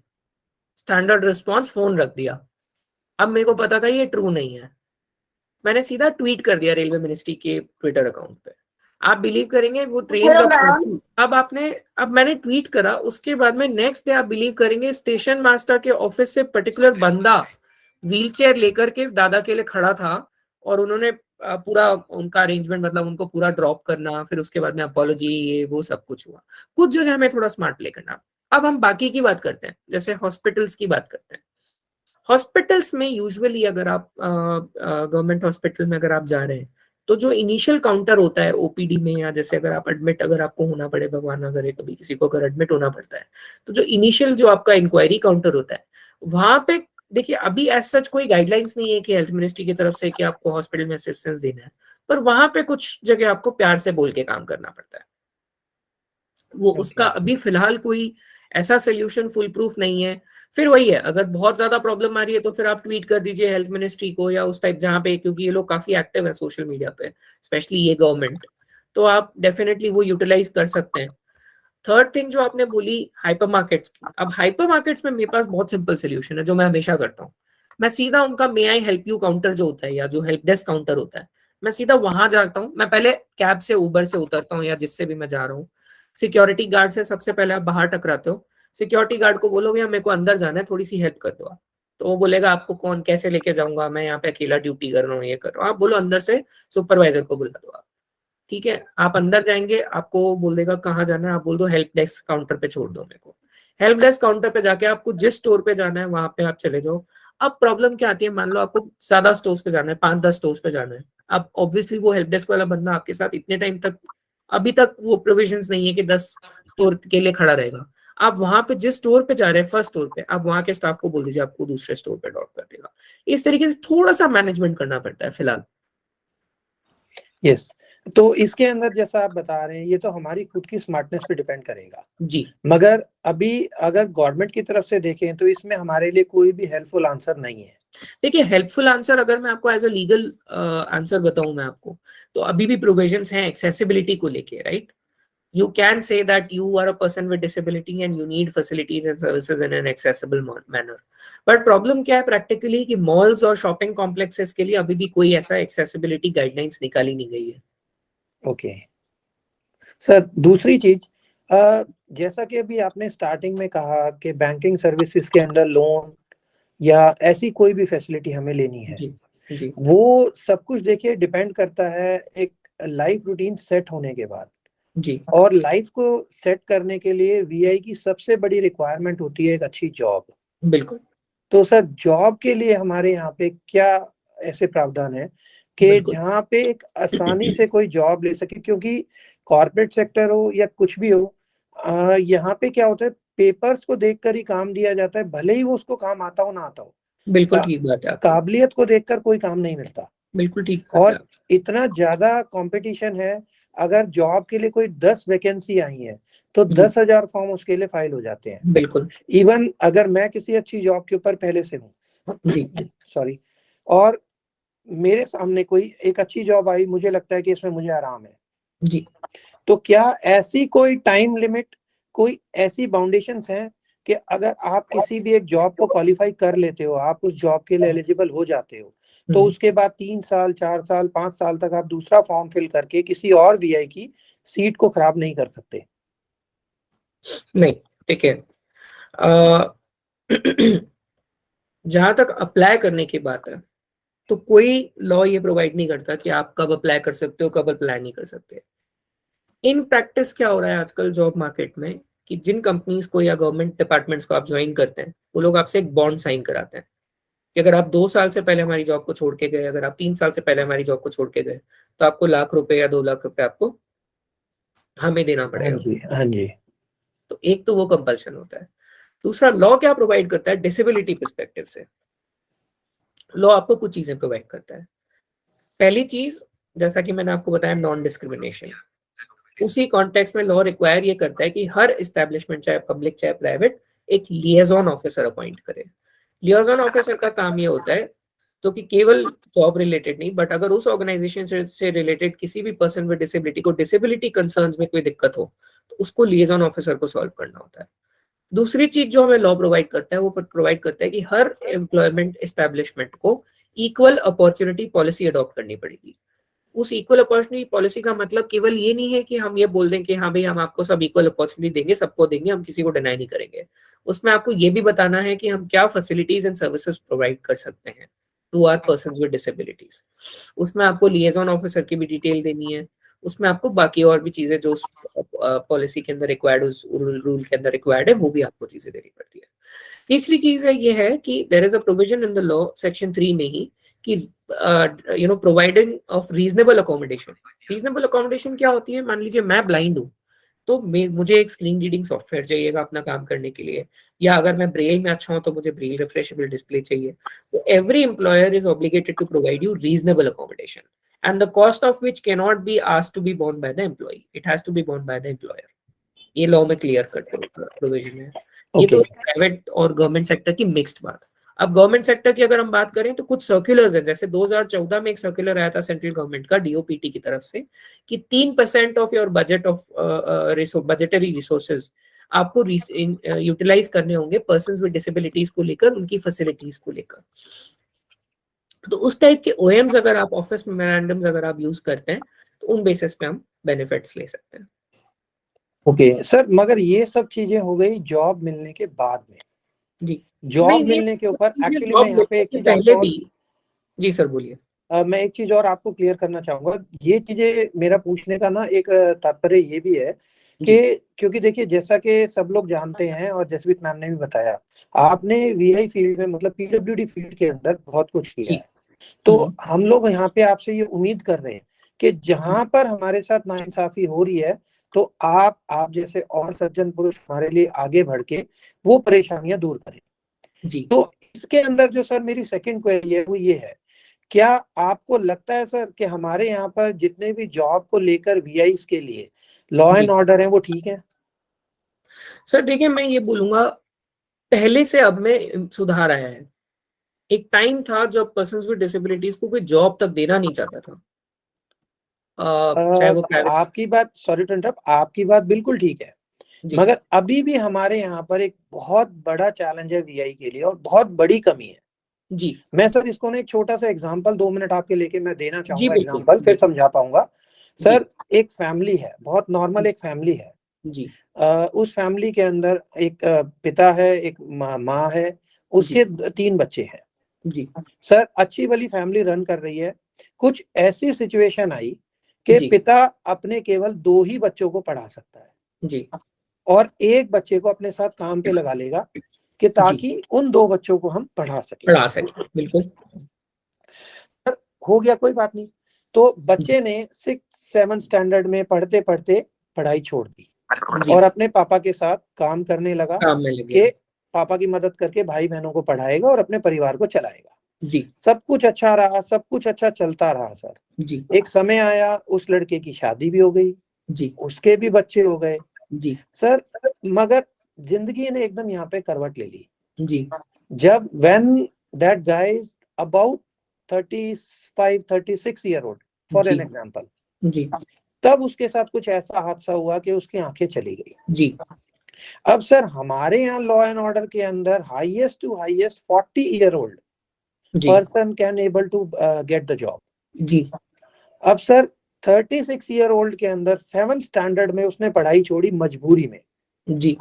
स्टैंडर्ड रिस्पॉन्स, फोन रख दिया। अब मेरे को पता था ये ट्रू नहीं है, मैंने सीधा ट्वीट कर दिया रेलवे मिनिस्ट्री के ट्विटर अकाउंट पे। आप बिलीव करेंगे वो ट्रेन जब अब मैंने ट्वीट करा, उसके बाद में नेक्स्ट डे आप बिलीव करेंगे स्टेशन मास्टर के ऑफिस से पर्टिकुलर बंदा व्हीलचेयर लेकर के दादा के लिए खड़ा था, और उन्होंने पूरा उनका अरेंजमेंट, मतलब उनको पूरा ड्रॉप करना, फिर उसके बाद में अपॉलॉजी, ये वो सब कुछ हुआ। कुछ जगह हमें थोड़ा स्मार्ट प्ले करना। अब हम बाकी की बात करते हैं, जैसे हॉस्पिटल्स की बात करते हैं। हॉस्पिटल्स में यूजुअली अगर आप गवर्नमेंट हॉस्पिटल में अगर आप जा रहे हैं, तो जो इनिशियल काउंटर होता है ओपीडी में, या जैसे अगर आप एडमिट, अगर आपको होना पड़े, भगवान ना करे कभी किसी को अगर एडमिट होना पड़ता है, तो जो इनिशियल जो आपका इंक्वायरी काउंटर होता है, वहां पे देखिए अभी एज सच कोई गाइडलाइंस नहीं है कि हेल्थ मिनिस्ट्री की तरफ से कि आपको हॉस्पिटल में असिस्टेंस देना है, पर वहां पे कुछ जगह आपको प्यार से बोल के काम करना पड़ता है। वो उसका अभी फिलहाल कोई ऐसा सोल्यूशन फुल प्रूफ नहीं है। फिर वही है, अगर बहुत ज्यादा प्रॉब्लम आ रही है तो फिर आप ट्वीट कर दीजिए हेल्थ मिनिस्ट्री को या उस टाइप जहाँ पे, क्योंकि ये लोग काफी एक्टिव है सोशल मीडिया पे, स्पेशली ये गवर्नमेंट, तो आप डेफिनेटली वो यूटिलाइज कर सकते हैं। थर्ड थिंग जो आपने बोली हाइपर मार्केट्स की, अब हाइपर मार्केट्स में मेरे पास बहुत सिंपल सोल्यूशन है जो मैं हमेशा करता हूँ। मैं सीधा उनका मे आई हेल्प यू काउंटर जो होता है, या जो हेल्प डेस्क काउंटर होता है, मैं सीधा वहां जाता हूँ। मैं पहले कैब से, उबर से उतरता हूँ, या जिससे भी मैं जा रहा हूँ, सिक्योरिटी गार्ड से सबसे पहले आप बाहर टकराते हो, सिक्योरिटी गार्ड को बोलो भैया मेरे को अंदर जाना है, थोड़ी सी हेल्प कर दो आप। तो वो बोलेगा आपको कौन, कैसे लेके जाऊंगा, मैं यहाँ पे अकेला ड्यूटी कर रहा हूँ, ये कर रहा हूँ। आप बोलो अंदर से सुपरवाइजर को बुला दो आप, ठीक है। आप अंदर जाएंगे, आपको बोल देगा कहाँ जाना है, आप बोल दो हेल्प डेस्क काउंटर पे छोड़ दो मेरे को। हेल्प डेस्क काउंटर पे जाके आपको जिस स्टोर पे जाना है वहां पे आप चले जाओ। अब प्रॉब्लम क्या आती है, मान लो आपको ज्यादा स्टोर्स पे जाना है, 5-10 स्टोर्स पे जाना है, अब ऑब्वियसली वो हेल्प डेस्क वाला बंदा आपके साथ इतने टाइम तक, अभी तक वो प्रोविजंस नहीं है कि 10 स्टोर के लिए खड़ा रहेगा। आप वहां पे जिस स्टोर पे जा रहे हैं, फर्स्ट स्टोर पे, आप वहां के स्टाफ को बोल दीजिए आपको दूसरे स्टोर पे ड्रॉप कर देगा। इस तरीके से थोड़ा सा मैनेजमेंट करना पड़ता है फिलहाल। यस, तो इसके अंदर जैसा आप बता रहे हैं, ये तो हमारी खुद की स्मार्टनेस पे डिपेंड करेगा जी। मगर अभी अगर गवर्नमेंट की तरफ से देखें तो इसमें हमारे लिए कोई भी हेल्पफुल आंसर नहीं है। देखिए हेल्पफुल आंसर अगर मैं आपको एज अ लीगल आंसर बताऊं मैं आपको, तो अभी भी प्रोविजंस हैं एक्सेसिबिलिटी को लेके, right. You can say that you are a person with disability and you need facilities and services in an accessible manner. But problem क्या है practically कि malls और shopping complexes के लिए अभी भी कोई ऐसा accessibility guidelines निकाली नहीं गई है। ओके सर, दूसरी चीज, जैसा कि अभी आपने स्टार्टिंग में कहा कि बैंकिंग सर्विसेज के अंदर लोन या ऐसी कोई भी फैसिलिटी हमें लेनी है, जी। वो सब कुछ देखिए डिपेंड करता है एक लाइफ रूटीन सेट होने के बाद जी। और लाइफ को सेट करने के लिए वीआई की सबसे बड़ी रिक्वायरमेंट होती है एक अच्छी जॉब। बिल्कुल। तो सर जॉब के लिए हमारे यहाँ पे क्या ऐसे प्रावधान है कि जहाँ पे एक आसानी से कोई जॉब ले सके, क्योंकि कॉर्पोरेट सेक्टर हो या कुछ भी हो, यहाँ पे क्या होता है पेपर्स को देखकर ही काम दिया जाता है, भले ही वो उसको काम आता हो ना आता हो। बिल्कुल ठीक बात है। काबिलियत को देखकर कोई काम नहीं मिलता। बिल्कुल ठीक। और इतना ज्यादा कंपटीशन है, अगर जॉब के लिए कोई 10 वैकेंसी आई है तो 10,000 फॉर्म उसके लिए फाइल हो जाते हैं। बिल्कुल। इवन अगर मैं किसी अच्छी जॉब के ऊपर पहले से हूँ सॉरी, और मेरे सामने कोई एक अच्छी जॉब आई, मुझे लगता है कि इसमें मुझे आराम है जी, तो क्या ऐसी कोई टाइम लिमिट, कोई ऐसी बाउंडेशंस हैं कि अगर आप किसी भी एक जॉब को क्वालिफाई कर लेते हो, आप उस जॉब के लिए एलिजिबल हो जाते हो, तो उसके बाद 3 साल 4 साल 5 साल तक आप दूसरा फॉर्म फिल करके किसी और वीआई की सीट को खराब नहीं कर सकते? नहीं, ठीक है। जहां तक अप्लाई करने की बात है, तो कोई लॉ ये प्रोवाइड नहीं करता कि आप कब अप्लाई कर सकते हो, कब अप्लाई नहीं कर सकते। इन प्रैक्टिस क्या हो रहा है आजकल जॉब मार्केट में कि जिन कंपनीज को या गवर्नमेंट डिपार्टमेंट्स को आप ज्वाइन करते हैं, वो लोग आपसे एक बॉन्ड साइन कराते हैं कि अगर आप 2 साल से पहले हमारी जॉब को छोड़ के गए, अगर आप 3 साल से पहले हमारी जॉब को छोड़ के गए, तो आपको ₹1,00,000 या 2 लाख रुपए आपको हमें देना पड़ेगा। हाँ जी। तो एक तो वो कंपल्शन होता है। दूसरा, लॉ क्या प्रोवाइड करता है डिसेबिलिटी पर्सपेक्टिव से। लॉ आपको कुछ चीजें प्रोवाइड करता है। पहली चीज, जैसा कि मैंने आपको बताया, नॉन डिस्क्रिमिनेशन। उसी कॉन्टेक्स्ट में लॉ रिक्वायर ये करता है कि हर एस्टैब्लिशमेंट, चाहे पब्लिक चाहे प्राइवेट, एक लिएजॉन ऑफिसर अपॉइंट करे। लिएजॉन ऑफिसर का काम ये होता है, जो कि केवल जॉब रिलेटेड नहीं, बट अगर उस ऑर्गेनाइजेशन से रिलेटेड किसी भी पर्सन विद डिसेबिलिटी को डिसेबिलिटी कंसर्न्स में कोई दिक्कत हो, तो उसको लिएजॉन ऑफिसर को सॉल्व करना होता है। दूसरी चीज जो हमें लॉ प्रोवाइड करता है, वो प्रोवाइड करता है कि हर एम्प्लॉयमेंट एस्टैब्लिशमेंट को इक्वल अपॉर्चुनिटी पॉलिसी अडॉप्ट करनी पड़ेगी। उस इक्वल अपॉर्चुनिटी पॉलिसी का मतलब केवल ये नहीं है कि हम ये बोल दें कि हाँ भाई हम आपको सब इक्वल अपॉर्चुनिटी देंगे, सबको देंगे, हम किसी को डिनाई नहीं करेंगे। उसमें आपको ये भी बताना है कि हम क्या फैसिलिटीज एंड सर्विसेज प्रोवाइड कर सकते हैं to our persons with disabilities. उसमें आपको लिएजॉन ऑफिसर की भी डिटेल देनी है। उसमें आपको बाकी और भी चीजें जो पॉलिसी के अंदर रिक्वायर्ड, उस रूल के अंदर रिक्वायर्ड है, वो भी आपको चीजें देनी पड़ती है। तीसरी चीज है ये है कि there is a provision in the law section 3 में ही कि providing of reasonable accommodation. Reasonable accommodation क्या होती है? मान लीजिए मैं ब्लाइंड हूँ, तो मुझे एक स्क्रीन रीडिंग सॉफ्टवेयर चाहिएगा अपना काम करने के लिए, या अगर मैं ब्रेल में अच्छा हूँ तो मुझे ब्रेल रिफ्रेशेबल डिस्प्ले चाहिए। तो every employer is obligated to provide you reasonable accommodation, and the cost of which can not be asked to be borne by the employ, it has to be borne by the employer. ये law में clear करते हैं provision है। ये तो private और government sector की mixed बात। अब गवर्नमेंट सेक्टर की अगर हम बात करें तो कुछ सर्कुलर्स हैं, जैसे 2014 में एक सर्कुलर आया था सेंट्रल गवर्नमेंट का डीओपीटी की तरफ से कि 3% of your budget of budgetary resources आपको यूटिलाइज करने होंगे पर्सन्स विद डिसेबिलिटीज को लेकर, उनकी फैसिलिटीज को लेकर। तो उस टाइप के ओएम्स अगर आप ऑफिस मेमोरेंडम्स अगर आप यूज करते हैं तो उन बेसिस पे हम बेनिफिट्स ले सकते हैं। ओके सर, मगर ये सब चीजें हो गई जॉब मिलने के बाद में। जी, जॉब मिलने के ऊपर एक्चुअली मैं यहाँ पे एक चीज पहले भी, जी सर बोलिए। मैं एक चीज और आपको क्लियर करना चाहूंगा। ये चीजें मेरा पूछने का ना एक तात्पर्य ये भी है कि क्योंकि देखिए जैसा कि सब लोग जानते हैं और जसवीत मैम ने भी बताया, आपने वीआई फील्ड में मतलब पीडब्ल्यूडी फील्ड के अंदर बहुत कुछ किया है। तो हम लोग यहाँ पे आपसे ये उम्मीद कर रहे हैं कि जहां पर हमारे साथ नाइंसाफी हो रही है तो आप जैसे और सज्जन पुरुष हमारे लिए आगे बढ़ के वो परेशानियां दूर करें। जी। तो इसके अंदर जो सर मेरी सेकंड क्वेरी है वो ये है, क्या आपको लगता है सर कि हमारे यहाँ पर जितने भी जॉब को लेकर वीआईस के लिए लॉ एंड ऑर्डर है वो ठीक है? सर देखिए, मैं ये बोलूंगा पहले से अब में सुधार आया है। एक टाइम था जब पर्सन्स विद डिसेबिलिटीज को कोई जॉब तक देना नहीं चाहता था, चाहे वो प्राइवेट। आपकी बात, सॉरी टू इंटरप्ट, आपकी बात बिल्कुल ठीक है, मगर अभी भी हमारे यहाँ पर एक बहुत बड़ा चैलेंज है वीआई के लिए और बहुत बड़ी कमी है। जी, मैं सर इसको ना एक छोटा सा एग्जांपल 2 मिनट आपके लेके मैं देना चाहूंगा, बिल्कुल। एग्जांपल फिर समझा पाऊंगा। सर एक फैमिली है, बहुत नॉर्मल एक फैमिली है जी। उस फैमिली के अंदर एक पिता है, एक माँ है, उसके 3 बच्चे हैं। जी सर अच्छी वाली फैमिली रन कर रही है। कुछ ऐसी सिचुएशन आई कि पिता अपने केवल 2 ही बच्चों को पढ़ा सकता है जी, और एक बच्चे को अपने साथ काम पे लगा लेगा कि ताकि उन 2 बच्चों को हम पढ़ा सके। बिल्कुल। सर हो गया, कोई बात नहीं। तो बच्चे ने 6-7 स्टैंडर्ड में पढ़ते पढ़ते पढ़ाई छोड़ दी और अपने पापा के साथ काम करने लगा कि पापा की मदद करके भाई बहनों को पढ़ाएगा और अपने परिवार को चलाएगा। जी, सब कुछ अच्छा रहा, सब कुछ अच्छा चलता रहा सर। जी, एक समय आया, उस लड़के की शादी भी हो गई, जी, उसके भी बच्चे हो गए। जी सर मगर जिंदगी ने एकदम यहाँ पे करवट ले ली। जी, जब when that guy is about 35-36 year old for an example, जी, तब उसके साथ कुछ ऐसा हादसा हुआ कि उसकी आंखें चली गई। जी। अब सर हमारे यहाँ लॉ एंड ऑर्डर के अंदर highest to highest 40 year old person can able to get the job। जी। अब सर 36 year old के अंदर 7th स्टैंडर्ड में उसने पढ़ाई छोड़ी मजबूरी में। जी।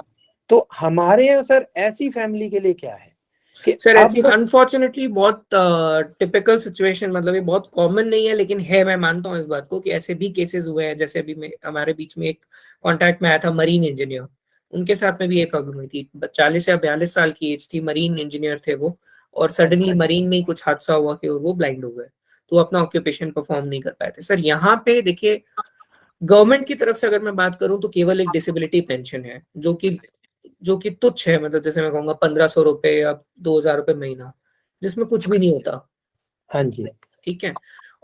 तो हमारे यहाँ सर ऐसी फैमिली के लिए क्या है सर ऐसी अनफॉर्चुनेटली बहुत टिपिकल सिचुएशन, मतलब ये बहुत कॉमन नहीं है लेकिन है, मैं मानता हूँ इस बात को कि ऐसे भी केसेस हुए हैं। जैसे अभी हमारे बीच में एक कॉन्टैक्ट में आया था मरीन इंजीनियर, उनके साथ में भी ये प्रॉब्लम हुई थी। 40 या 42 साल की एज थी, मरीन इंजीनियर थे वो, और सडनली मरीन में ही कुछ हादसा हुआ कि वो ब्लाइंड हो गए, तो अपना ऑक्यूपेशन परफॉर्म नहीं कर पाए थे। सर यहाँ पे देखिए, गवर्नमेंट की तरफ से अगर मैं बात करूं तो केवल एक डिसेबिलिटी पेंशन है जो कि तुच्छ है, मतलब जैसे मैं कहूँगा 1500 रुपए या 2000 रुपए महीना, जिसमें कुछ भी नहीं होता। हाँ जी, ठीक है।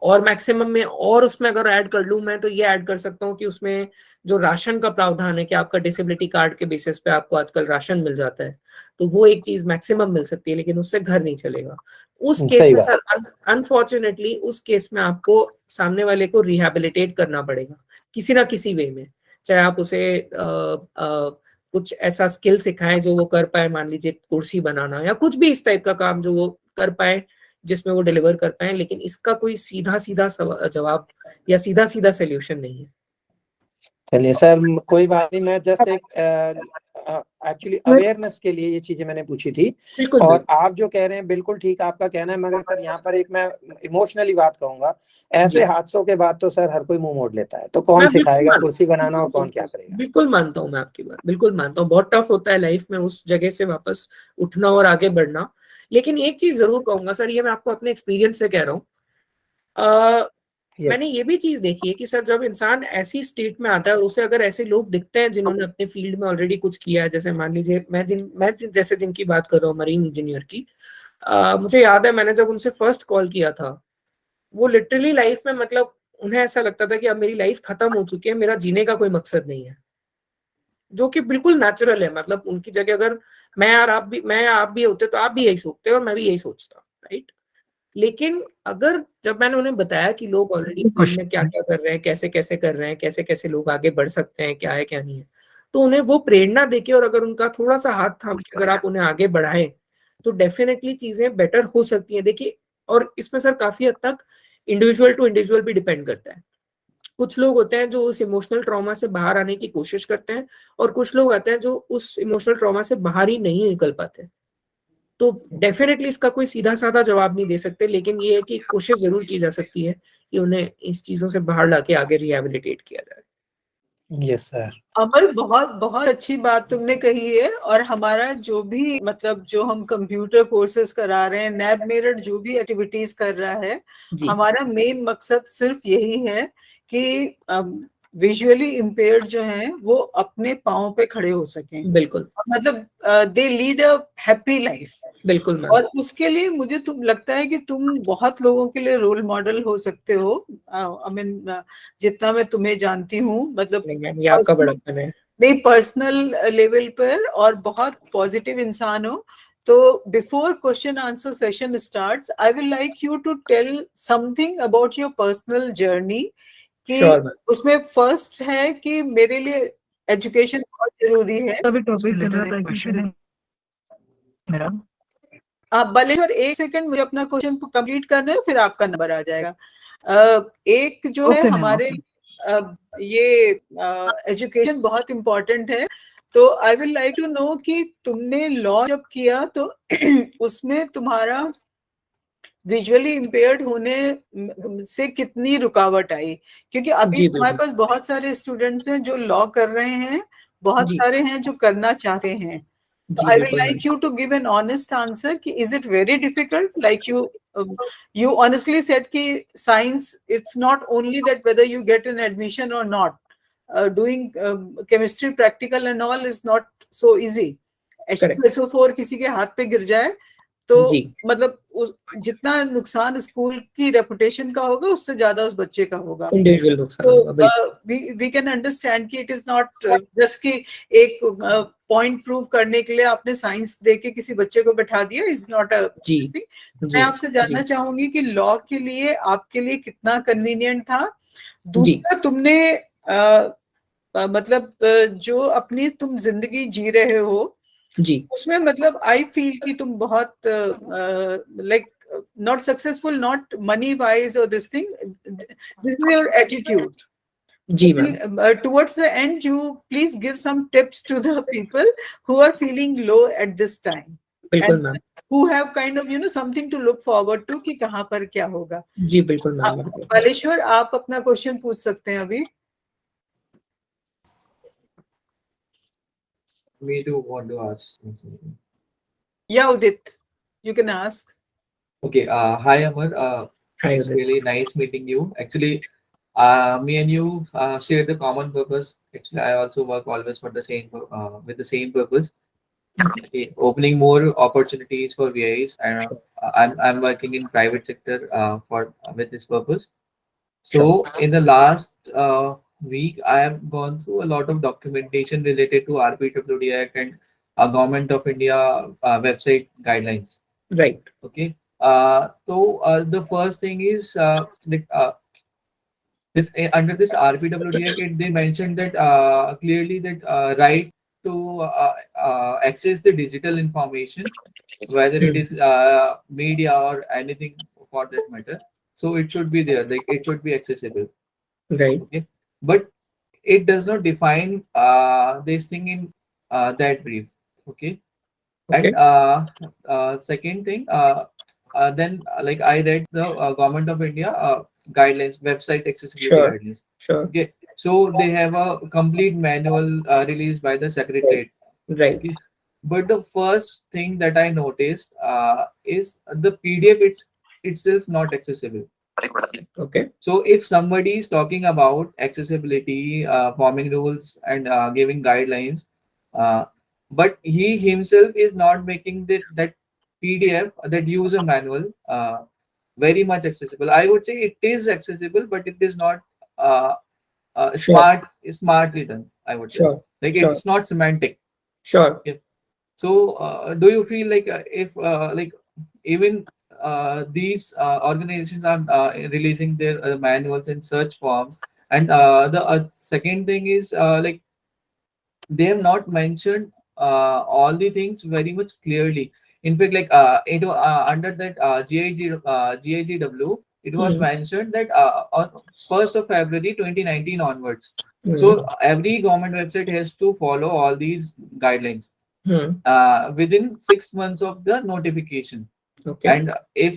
और मैक्सिमम में, और उसमें अगर ऐड कर लूं मैं, तो ये ऐड कर सकता हूँ कि उसमें जो राशन का प्रावधान है कि आपका डिसेबिलिटी कार्ड के बेसिस पे आपको आजकल राशन मिल जाता है, तो वो एक चीज मैक्सिमम मिल सकती है, लेकिन उससे घर नहीं चलेगा। उस केस में सर अनफॉर्चुनेटली उस केस में आपको सामने वाले को रिहैबिलिटेट करना पड़ेगा किसी ना किसी वे में, चाहे आप उसे कुछ ऐसा स्किल सिखाएं जो वो कर पाए, मान लीजिए कुर्सी बनाना या कुछ भी इस टाइप का काम जो वो कर पाए, जिसमें वो डिलीवर कर पाए, लेकिन इसका कोई सीधा सीधा जवाब या सीधा सीधा सोल्यूशन नहीं है। चलिए सर, कोई बात नहीं, मैं जस्ट एक एक्चुअली अवेयरनेस के लिए ये चीजें मैंने पूछी थी। और आप जो कह रहे हैं बिल्कुल ठीक आपका कहना है, मगर सर यहाँ पर एक मैं इमोशनली बात कहूंगा, ऐसे हादसों के बाद तो सर हर कोई मुंह मोड़ लेता है, तो कौन सिखाएगा कुर्सी बनाना और कौन क्या करेगा। बिल्कुल मानता हूँ मैं आपकी बात, बिल्कुल मानता हूँ, बहुत टफ होता है लाइफ में उस जगह से वापस उठना और आगे बढ़ना। लेकिन एक चीज जरूर कहूंगा सर, ये मैं आपको अपने एक्सपीरियंस से कह रहा हूँ, मैंने ये भी चीज देखी है कि सर जब इंसान ऐसी स्टेट में आता है, उसे अगर ऐसे लोग दिखते हैं जिन्होंने अपने फील्ड में ऑलरेडी कुछ किया है, जैसे मान लीजिए मैं जैसे जिनकी बात कर रहा हूँ मरीन इंजीनियर की, मुझे याद है मैंने जब उनसे फर्स्ट कॉल किया था, वो लिटरली लाइफ में, मतलब उन्हें ऐसा लगता था कि अब मेरी लाइफ खत्म हो चुकी है, मेरा जीने का कोई मकसद नहीं है, जो कि बिल्कुल नेचुरल है। मतलब उनकी जगह अगर मैं आप भी होते तो आप भी यही सोचते और मैं भी यही सोचता, राइट। लेकिन अगर जब मैंने उन्हें बताया कि लोग ऑलरेडी में क्या क्या कर रहे हैं, कैसे कैसे कर रहे हैं, कैसे कैसे लोग आगे बढ़ सकते हैं, क्या है क्या नहीं है, तो उन्हें वो प्रेरणा देके और अगर उनका थोड़ा सा हाथ थाम के अगर आप उन्हें आगे बढ़ाएं तो डेफिनेटली चीजें बेटर हो सकती हैं। देखिए, और इसमें सर काफी हद तक इंडिविजुअल टू इंडिविजुअल भी डिपेंड करता है। कुछ लोग होते हैं जो उस इमोशनल ट्रॉमा से बाहर आने की कोशिश करते हैं, और कुछ लोग आते हैं जो उस इमोशनल ट्रॉमा से बाहर ही नहीं निकल पाते। तो डेफिनेटली इसका कोई सीधा साधा जवाब नहीं दे सकते, लेकिन ये है कि कोशिश जरूर की जा सकती है कि उन्हें इस चीजों से बाहर लाके आगे रिहैबिलिटेट किया जाए। Yes sir. अमर, बहुत बहुत अच्छी बात तुमने कही है। और हमारा जो भी, मतलब जो हम कंप्यूटर कोर्सेज करा रहे हैं, नैब मेरठ जो भी एक्टिविटीज कर रहा है, हमारा मेन मकसद सिर्फ यही है कि विजुअली इम्पेयर्ड जो हैं वो अपने पाँव पे खड़े हो सकें, बिल्कुल, मतलब they lead a happy life. बिल्कुल। और उसके लिए मुझे तुम लगता है कि तुम बहुत लोगों के लिए रोल मॉडल हो सकते हो। आई मीन जितना मैं तुम्हें जानती हूँ, मतलब आपका बड़प्पन है, नहीं पर्सनल लेवल पर, और बहुत पॉजिटिव इंसान हो। तो before question answer session starts, I will like you to tell something about your personal journey, कि उसमें फर्स्ट है कि मेरे लिए एजुकेशन बहुत जरूरी है। आप बालेश्वर एक सेकंड, मुझे अपना क्वेश्चन कंप्लीट करना है, फिर आपका नंबर आ जाएगा। एक जो है हमारे ये एजुकेशन बहुत इम्पोर्टेंट है, तो I will like to know कि तुमने लॉ जब किया तो उसमें तुम्हारा विजुअली इम्पेयर्ड होने से कितनी रुकावट आई, क्योंकि अभी हमारे पास बहुत सारे स्टूडेंट्स हैं जो लॉ कर रहे हैं, बहुत सारे हैं जो करना चाहते हैं। So I will like you to give an honest answer. Is it very difficult? Like you honestly said कि science, it's not only that whether you get an admission or not. Doing chemistry practical and all is not so easy. SO4 किसी के हाथ पे गिर जाए तो मतलब जितना नुकसान स्कूल की रेपुटेशन का होगा उससे ज्यादा उस बच्चे का होगा, इंडिविजुअल नुकसान होगा। वी कैन अंडरस्टैंड कि इट इज नॉट जस्ट कि एक पॉइंट प्रूव करने के लिए आपने साइंस दे के किसी बच्चे को बैठा दिया, इज नॉट अ थिंग। मैं आपसे जानना चाहूंगी कि लॉ के लिए आपके लिए कितना कन्वीनियंट था। दूसरा, तुमने मतलब जो अपनी तुम जिंदगी जी रहे हो जी, उसमें मतलब आई फील कि तुम बहुत like not successful, not money wise और this thing, this is your attitude जी ma'am. Towards the end, you please give some tips to the people who are feeling low at this time. बिल्कुल ma'am, who have kind of something to look forward to कि कहाँ पर क्या होगा। जी बिल्कुल ma'am. Baleshwar, आप अपना क्वेश्चन पूछ सकते हैं अभी। Me too want to ask something. Yeah, Udit, you can ask. Okay. Hi Amar. Hi, It's Udit. really nice meeting you. Actually, me and you share the common purpose. Actually, I also work always for the same with the same purpose. Okay, opening more opportunities for VIs, and I'm working in private sector for with this purpose. So in the last week, I have gone through a lot of documentation related to RPWD Act and Government of India website guidelines. Right. Okay. So the first thing is this under this RPWD Act, they mentioned that clearly that right to access the digital information, whether it is media or anything for that matter. So it should be there, like it should be accessible. Right. Okay, but it does not define this thing in that brief. Okay, Okay. and second thing, then like I read the Government of India guidelines, website accessibility Sure. guidelines. Sure. Okay, so they have a complete manual released by the Secretariat. Right. Okay. But the first thing that I noticed is the PDF itself not accessible. Okay. So if somebody is talking about accessibility, forming rules and giving guidelines, but he himself is not making that PDF, that user manual, very much accessible. I would say it is accessible, but it is not Sure. smartly done. I would say, Sure. like Sure. it's not semantic. Sure. So, do you feel like if like even these organizations are releasing their manuals in search forms, and the second thing is like they have not mentioned all the things very much clearly. In fact, like under that GIGW, it was mentioned that on 1st of February 2019 onwards. So every government website has to follow all these guidelines within 6 months of the notification. Okay. And if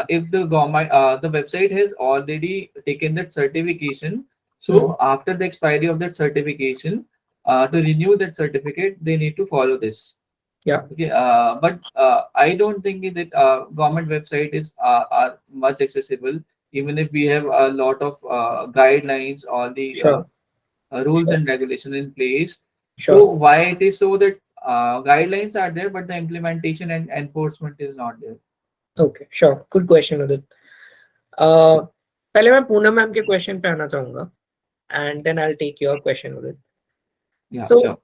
if the government the website has already taken that certification, so after the expiry of that certification, to renew that certificate, they need to follow this. Yeah. Okay. But I don't think that government website is are much accessible, even if we have a lot of guidelines, all the Sure. rules Sure. and regulations in place. Sure. So why it is so that guidelines are there, but the implementation and enforcement is not there? Okay, sure. Good question, Udit. पहले मैं Poonam ma'am के question पे आना चाहूंगा, and then I'll take your question, Udit. Yeah, So, sure.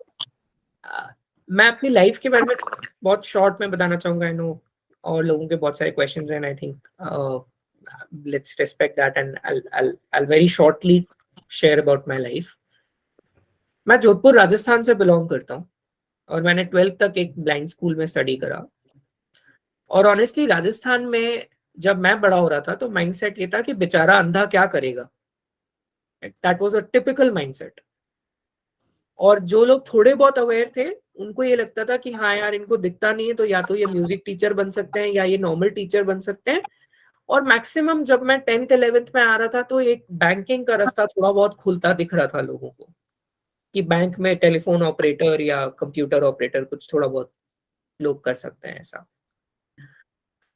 मैं अपनी life के बारे में बहुत शॉर्ट में बताना चाहूंगा। आई नो और लोगों के बहुत सारे क्वेश्चंस हैं, I think let's respect that and I'll very shortly share about my life. मैं जोधपुर राजस्थान से बिलोंग करता हूँ और मैंने 12th तक एक ब्लाइंड स्कूल में स्टडी करा। और ऑनेस्टली राजस्थान में जब मैं बड़ा हो रहा था तो माइंडसेट ये था कि बेचारा अंधा क्या करेगा, that was a typical mindset. और जो लोग थोड़े बहुत अवेयर थे उनको ये लगता था कि हाँ यार इनको दिखता नहीं है तो या तो ये म्यूजिक टीचर बन सकते हैं या ये नॉर्मल टीचर बन सकते हैं। और मैक्सिमम जब मैं 10th 11th में आ रहा था तो एक बैंकिंग का रास्ता थोड़ा बहुत खुलता दिख रहा था लोगों को कि बैंक में टेलीफोन ऑपरेटर या कंप्यूटर ऑपरेटर कुछ थोड़ा बहुत लोग कर सकते हैं ऐसा।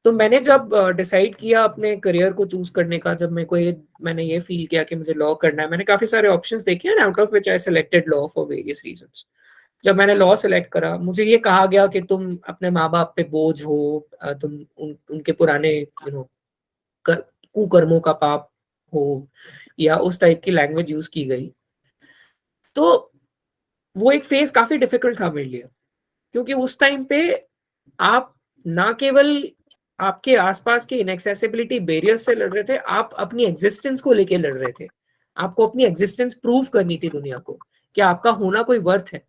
तो मैंने जब डिसाइड किया अपने करियर को चूज करने का, जब मैंने ये फील किया कि मुझे लॉ करना है, मैंने काफी सारे ऑप्शंस देखे and out of which I selected law for various reasons. जब मैंने लॉ सिलेक्ट करा मुझे ये कहा गया कि तुम अपने माँ बाप पे बोझ हो, तुम उनके पुराने कुकर्मों का पाप हो, या उस टाइप की लैंग्वेज यूज की गई। तो वो एक फेज काफी डिफिकल्ट था मेरे लिए, क्योंकि उस टाइम पे आप ना केवल आपके आसपास के इनएक्सेसिबिलिटी बैरियर्स से लड़ रहे थे, आप अपनी एग्जिस्टेंस को लेके लड़ रहे थे। आपको अपनी एग्जिस्टेंस प्रूव करनी थी दुनिया को कि आपका होना कोई वर्थ है।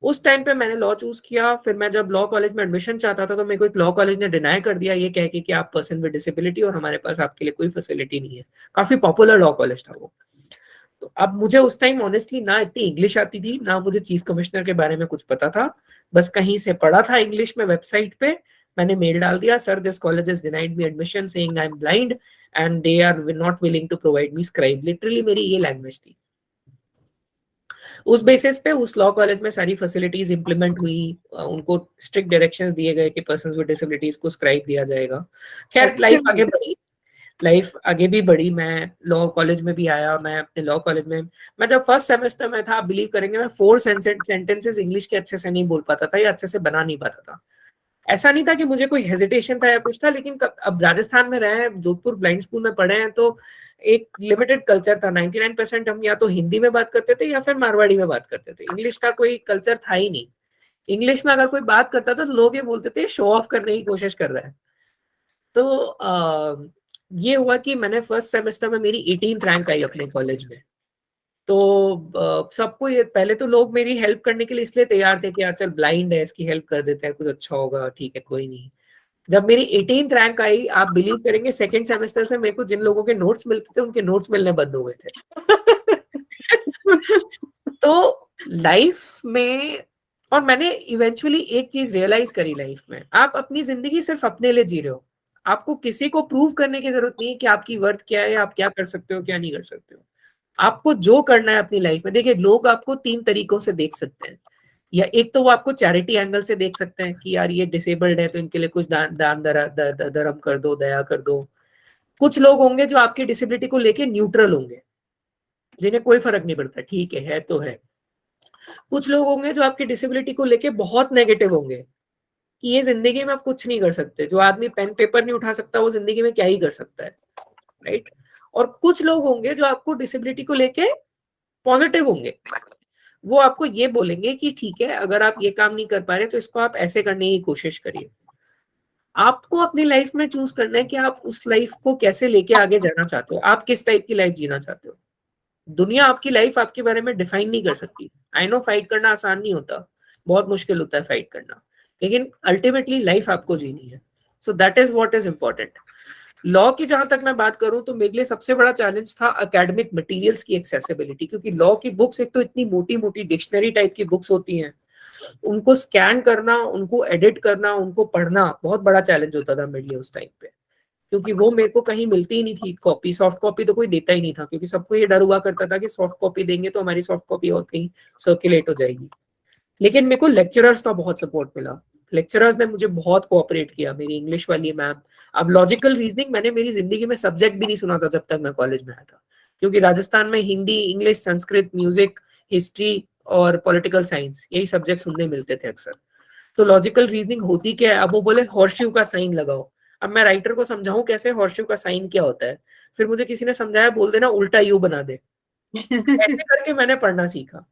उस टाइम पे मैंने लॉ चूज किया। फिर मैं जब लॉ कॉलेज में एडमिशन चाहता था तो मेरे को एक लॉ कॉलेज ने डिनाई कर दिया ये कह के कि आप पर्सन विद डिसेबिलिटी और हमारे पास आपके लिए कोई फैसिलिटी नहीं है। काफी पॉपुलर लॉ कॉलेज था वो। तो अब मुझे उस टाइम ऑनेस्टली ना इतनी इंग्लिश आती थी, ना मुझे चीफ कमिश्नर के बारे में कुछ पता था, बस कहीं से पढ़ा था इंग्लिश में वेबसाइट पे, मैंने मेल डाल दिया, sir this college is denied me admission saying I am blind and they are not willing to provide me scribe. Literally मेरी ये लैंग्वेज थी। उस बेसिस पे उस लॉ कॉलेज में सारी फैसिलिटीज इंप्लीमेंट हुई, उनको स्ट्रिक्ट डायरेक्शंस दिए गए कि पर्सन्स विद डिसेबिलिटीज को स्क्राइब दिया जाएगा। खैर लाइफ आगे भी बढ़ी, मैं लॉ कॉलेज में भी आया। मैं अपने लॉ कॉलेज में, मैं जब फर्स्ट सेमेस्टर में था, आप बिलीव करेंगे, मैं 4 सेंटेंसेस इंग्लिश के अच्छे से नहीं बोल पाता था या अच्छे से बना नहीं पाता था। ऐसा नहीं था कि मुझे कोई हेजिटेशन था या कुछ था, लेकिन अब राजस्थान में रहे, जोधपुर ब्लाइंड स्कूल में पढ़े हैं, तो एक लिमिटेड कल्चर था। 99% हम या तो हिंदी में बात करते थे या फिर मारवाड़ी में बात करते थे। इंग्लिश का कोई कल्चर था ही नहीं। इंग्लिश में अगर कोई बात करता था तो लोग ये बोलते थे शो ऑफ करने की कोशिश कर रहा है। तो ये हुआ कि मैंने फर्स्ट सेमेस्टर में मेरी 18th रैंक आई अपने कॉलेज में। तो सबको ये, पहले तो लोग मेरी हेल्प करने के लिए इसलिए तैयार थे कि यार चल ब्लाइंड है, इसकी हेल्प कर देते हैं, कुछ अच्छा होगा, ठीक है कोई नहीं। जब मेरी 18th रैंक आई, आप बिलीव करेंगे सेकंड सेमेस्टर से मेरे को जिन लोगों के नोट्स मिलते थे उनके नोट्स मिलने बंद हो गए थे। तो लाइफ में, और मैंने इवेंचुअली एक चीज रियलाइज करी लाइफ में, आप अपनी जिंदगी सिर्फ अपने लिए जी रहे हो। आपको किसी को प्रूव करने की जरूरत नहीं है कि आपकी वर्थ क्या है, आप क्या कर सकते हो क्या नहीं कर सकते हो। आपको जो करना है अपनी लाइफ में, देखिए लोग आपको 3 तरीकों से देख सकते हैं। या एक तो वो आपको चैरिटी एंगल से देख सकते हैं कि यार ये डिसेबल्ड है तो इनके लिए कुछ दान धर्म कर दो, दया कर दो। कुछ लोग होंगे जो आपकी डिसेबिलिटी को लेके न्यूट्रल होंगे, जिन्हें कोई फर्क नहीं पड़ता, ठीक है तो है। कुछ लोग होंगे जो आपकी डिसेबिलिटी को लेके बहुत नेगेटिव होंगे कि ये जिंदगी में आप कुछ नहीं कर सकते, जो आदमी पेन पेपर नहीं उठा सकता वो जिंदगी में क्या ही कर सकता है, राइट। और कुछ लोग होंगे जो आपको डिसेबिलिटी को लेके पॉजिटिव होंगे, वो आपको ये बोलेंगे कि ठीक है अगर आप ये काम नहीं कर पा रहे तो इसको आप ऐसे करने की कोशिश करिए। आपको अपनी लाइफ में चूज करना है कि आप उस लाइफ को कैसे लेके आगे जाना चाहते हो, आप किस टाइप की लाइफ जीना चाहते हो। दुनिया आपकी लाइफ आपके बारे में डिफाइन नहीं कर सकती। आई नो फाइट करना आसान नहीं होता, बहुत मुश्किल होता है फाइट करना, लेकिन अल्टीमेटली लाइफ आपको जीनी है। So that is what is important. Law की जहां तक मैं बात करूं तो मेरे लिए सबसे बड़ा चैलेंज था एकेडमिक मटेरियल्स की एक्सेसिबिलिटी, क्योंकि लॉ की बुक्स एक तो इतनी मोटी मोटी डिक्शनरी टाइप की बुक्स होती हैं, उनको स्कैन करना, उनको एडिट करना, उनको पढ़ना बहुत बड़ा चैलेंज होता था मेरे लिए उस टाइम पे, क्योंकि वो मेरे को कहीं मिलती ही नहीं थी कॉपी। सॉफ्ट कॉपी तो कोई देता ही नहीं था, क्योंकि सबको ये डर हुआ करता था कि सॉफ्ट कॉपी देंगे तो हमारी सॉफ्ट कॉपी और कहीं सर्कुलेट हो जाएगी। लेकिन मेरे को लेक्चरर्स का बहुत सपोर्ट मिला, लेक्चरर्स ने मुझे बहुत कोऑपरेट किया। मेरी इंग्लिश वाली मैम, अब लॉजिकल रीजनिंग मैंने मेरी जिंदगी में सब्जेक्ट भी नहीं सुना था जब तक मैं कॉलेज में आया था, क्योंकि राजस्थान में Hindi, English, Sanskrit, music, history और पॉलिटिकल साइंस यही सब्जेक्ट सुनने मिलते थे अक्सर। तो लॉजिकल रीजनिंग होती क्या है, अब वो बोले हॉर्सशू का साइन लगाओ, अब मैं राइटर को समझाऊं कैसे हॉर्सशू का साइन क्या होता है, फिर मुझे किसी ने समझाया बोल देना उल्टा यू बना दे। ऐसे करके मैंने पढ़ना सीखा।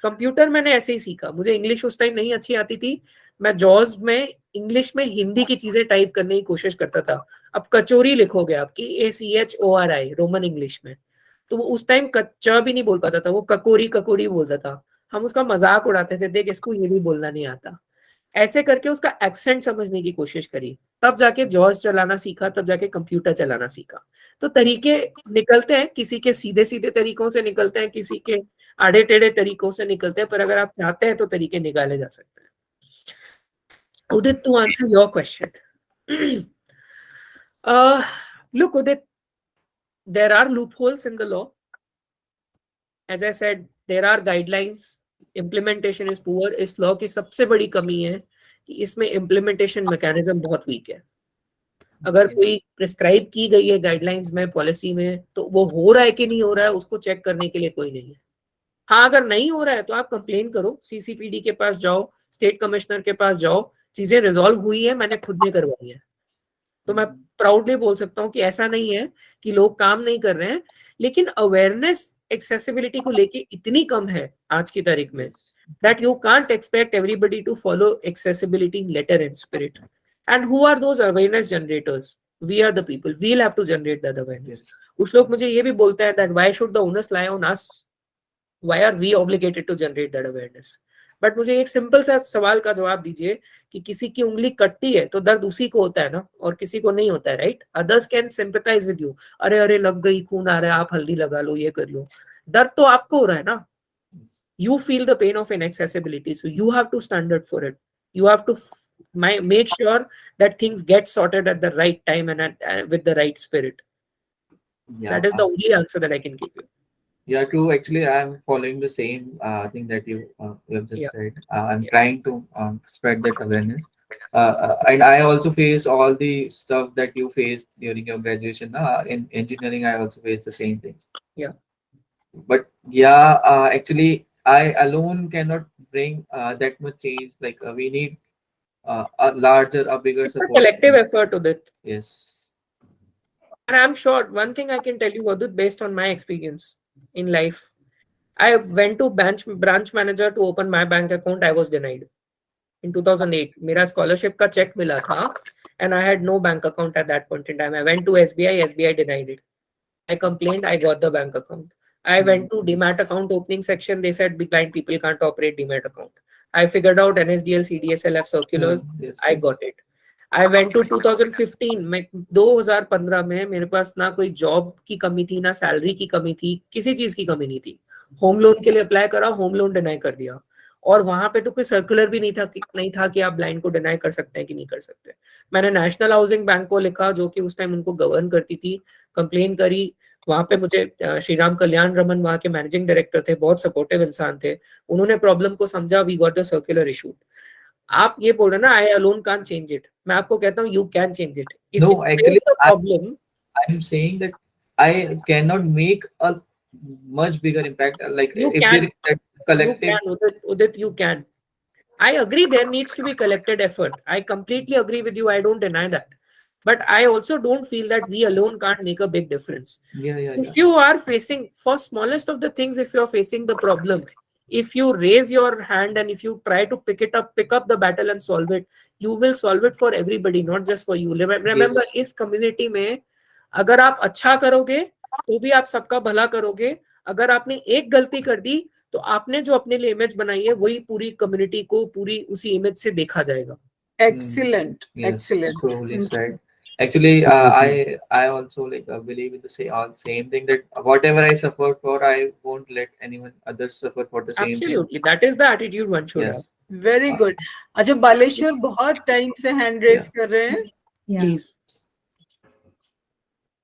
कंप्यूटर मैंने ऐसे ही सीखा, मुझे इंग्लिश उस टाइम नहीं अच्छी आती थी, मैं जॉज में इंग्लिश में हिंदी की चीजें टाइप करने की कोशिश करता था। अब कचोरी लिखोगे आपकी ACHORI रोमन इंग्लिश में, तो वो उस टाइम कच्चा भी नहीं बोल पाता था, वो ककोरी ककोरी बोलता था। हम उसका मजाक उड़ाते थे, देख इसको ये भी बोलना नहीं आता। ऐसे करके उसका एक्सेंट समझने की कोशिश करी, तब जाके जॉज चलाना सीखा, तब जाके कंप्यूटर चलाना सीखा। तो तरीके निकलते हैं, किसी के सीधे सीधे तरीकों से निकलते हैं, किसी के आड़े टेढ़े तरीकों से निकलते हैं, पर अगर आप चाहते हैं तो तरीके निकाले जा सकते हैं। Udit, to answer your question, look Udit, there are loopholes in the law. As I said, there are guidelines, implementation is poor. इस law की सबसे बड़ी कमी है कि इसमें implementation mechanism बहुत weak है। अगर कोई प्रिस्क्राइब की गई है गाइडलाइंस में, पॉलिसी में, तो वो हो रहा है कि नहीं हो रहा है उसको चेक करने के लिए कोई नहीं है। हाँ, अगर नहीं हो रहा है तो आप कंप्लेन करो, CCPD के पास जाओ, स्टेट कमिश्नर के पास जाओ, चीजें रिजॉल्व हुई है, मैंने खुद ने करवाई है। तो मैं प्राउडली बोल सकता हूँ कि ऐसा नहीं है कि लोग काम नहीं कर रहे हैं, लेकिन अवेयरनेस एक्सेसिबिलिटी को लेके इतनी कम है आज की तारीख में that you can't expect everybody to follow accessibility in letter and spirit. And who are those awareness generators? We are the people. We'll have to generate that awareness. कुछ लोग मुझे ये भी बोलते हैं that why should the onus lie on us? Why are we obligated to generate that awareness? But मुझे एक simple सा सवाल का जवाब दीजिए कि किसी की उंगली कटती है तो दर्द उसी को होता है ना, और किसी को नहीं होता है, right? Others can sympathise with you, अरे अरे लग गई, खून आ रहा है, आप हल्दी लगा लो, ये कर लो, दर्द तो आपको हो रहा है ना, you feel the pain of inaccessibility, so you have to stand up for it. You have to make sure that things get sorted at the right time and with the right spirit. That is the only answer that I can give you. Yeah, true. Actually, I'm following the same thing that you have just said. I'm trying to spread that awareness. And I also face all the stuff that you faced during your graduation. In engineering, I also faced the same things. Yeah. But yeah, actually, I alone cannot bring that much change. Like we need a bigger It's a support. collective effort to that. Yes. And I'm sure one thing I can tell you, Adut, based on my experience in life, I went to branch manager to open my bank account. I was denied in 2008. मेरा scholarship का check मिला था, and I had no bank account at that point in time. I went to SBI. SBI denied it. I complained. I got the bank account. I went to Demat account opening section. They said blind people can't operate Demat account. I figured out NSDL, CDSL circulars. Yes, I got it. I went to 2015 में 2015 में मेरे पास ना कोई job की कमी थी, ना salary की कमी थी, किसी चीज की कमी नहीं थी. होम लोन के लिए अप्लाई करा, होम लोन डिनाई कर दिया. और वहां पे तो कोई सर्कुलर भी नहीं था कि आप ब्लाइंड को डिनाई कर सकते हैं कि नहीं कर सकते. मैंने नेशनल हाउसिंग बैंक को लिखा, जो कि उस टाइम उनको गवर्न करती थी, कंप्लेन करी. वहां पे मुझे श्रीराम कल्याण रमन वहां के मैनेजिंग डायरेक्टर थे, बहुत सपोर्टिव इंसान थे. उन्होंने प्रॉब्लम को समझा. We got the circular issued. आप ये बोल रहे ना, I alone can't change it. मैं आपको कहता हूँ, you can change it. No, actually, problem I'm saying that I cannot make a much bigger impact. Like You if can. there is that collective. You can, Udit, you can. I agree there needs to be collected effort. I completely agree with you. I don't deny that. But I also don't feel that we alone can't make a big difference. Yeah. If you are facing, for smallest of the things, if you're facing the problem, if you raise your hand and if you try to pick up the battle and solve it, you will solve it for everybody, not just for you. Remember, Yes. इस community में अगर आप अच्छा करोगे तो भी आप सबका भला करोगे. अगर आपने एक गलती कर दी तो आपने जो अपने लिए इमेज बनाई है वही पूरी कम्युनिटी को पूरी उसी इमेज से देखा जाएगा. Excellent. Yes, Excellent. truly said. Actually, I also like believe in the same thing, that whatever I suffered for, I won't let anyone others suffer for the same Absolutely, that is the attitude one should thing. have. Yes. Very good. अच्छा, बालेश्वर बहुत time से hand raise कर रहे हैं. Yeah. Please.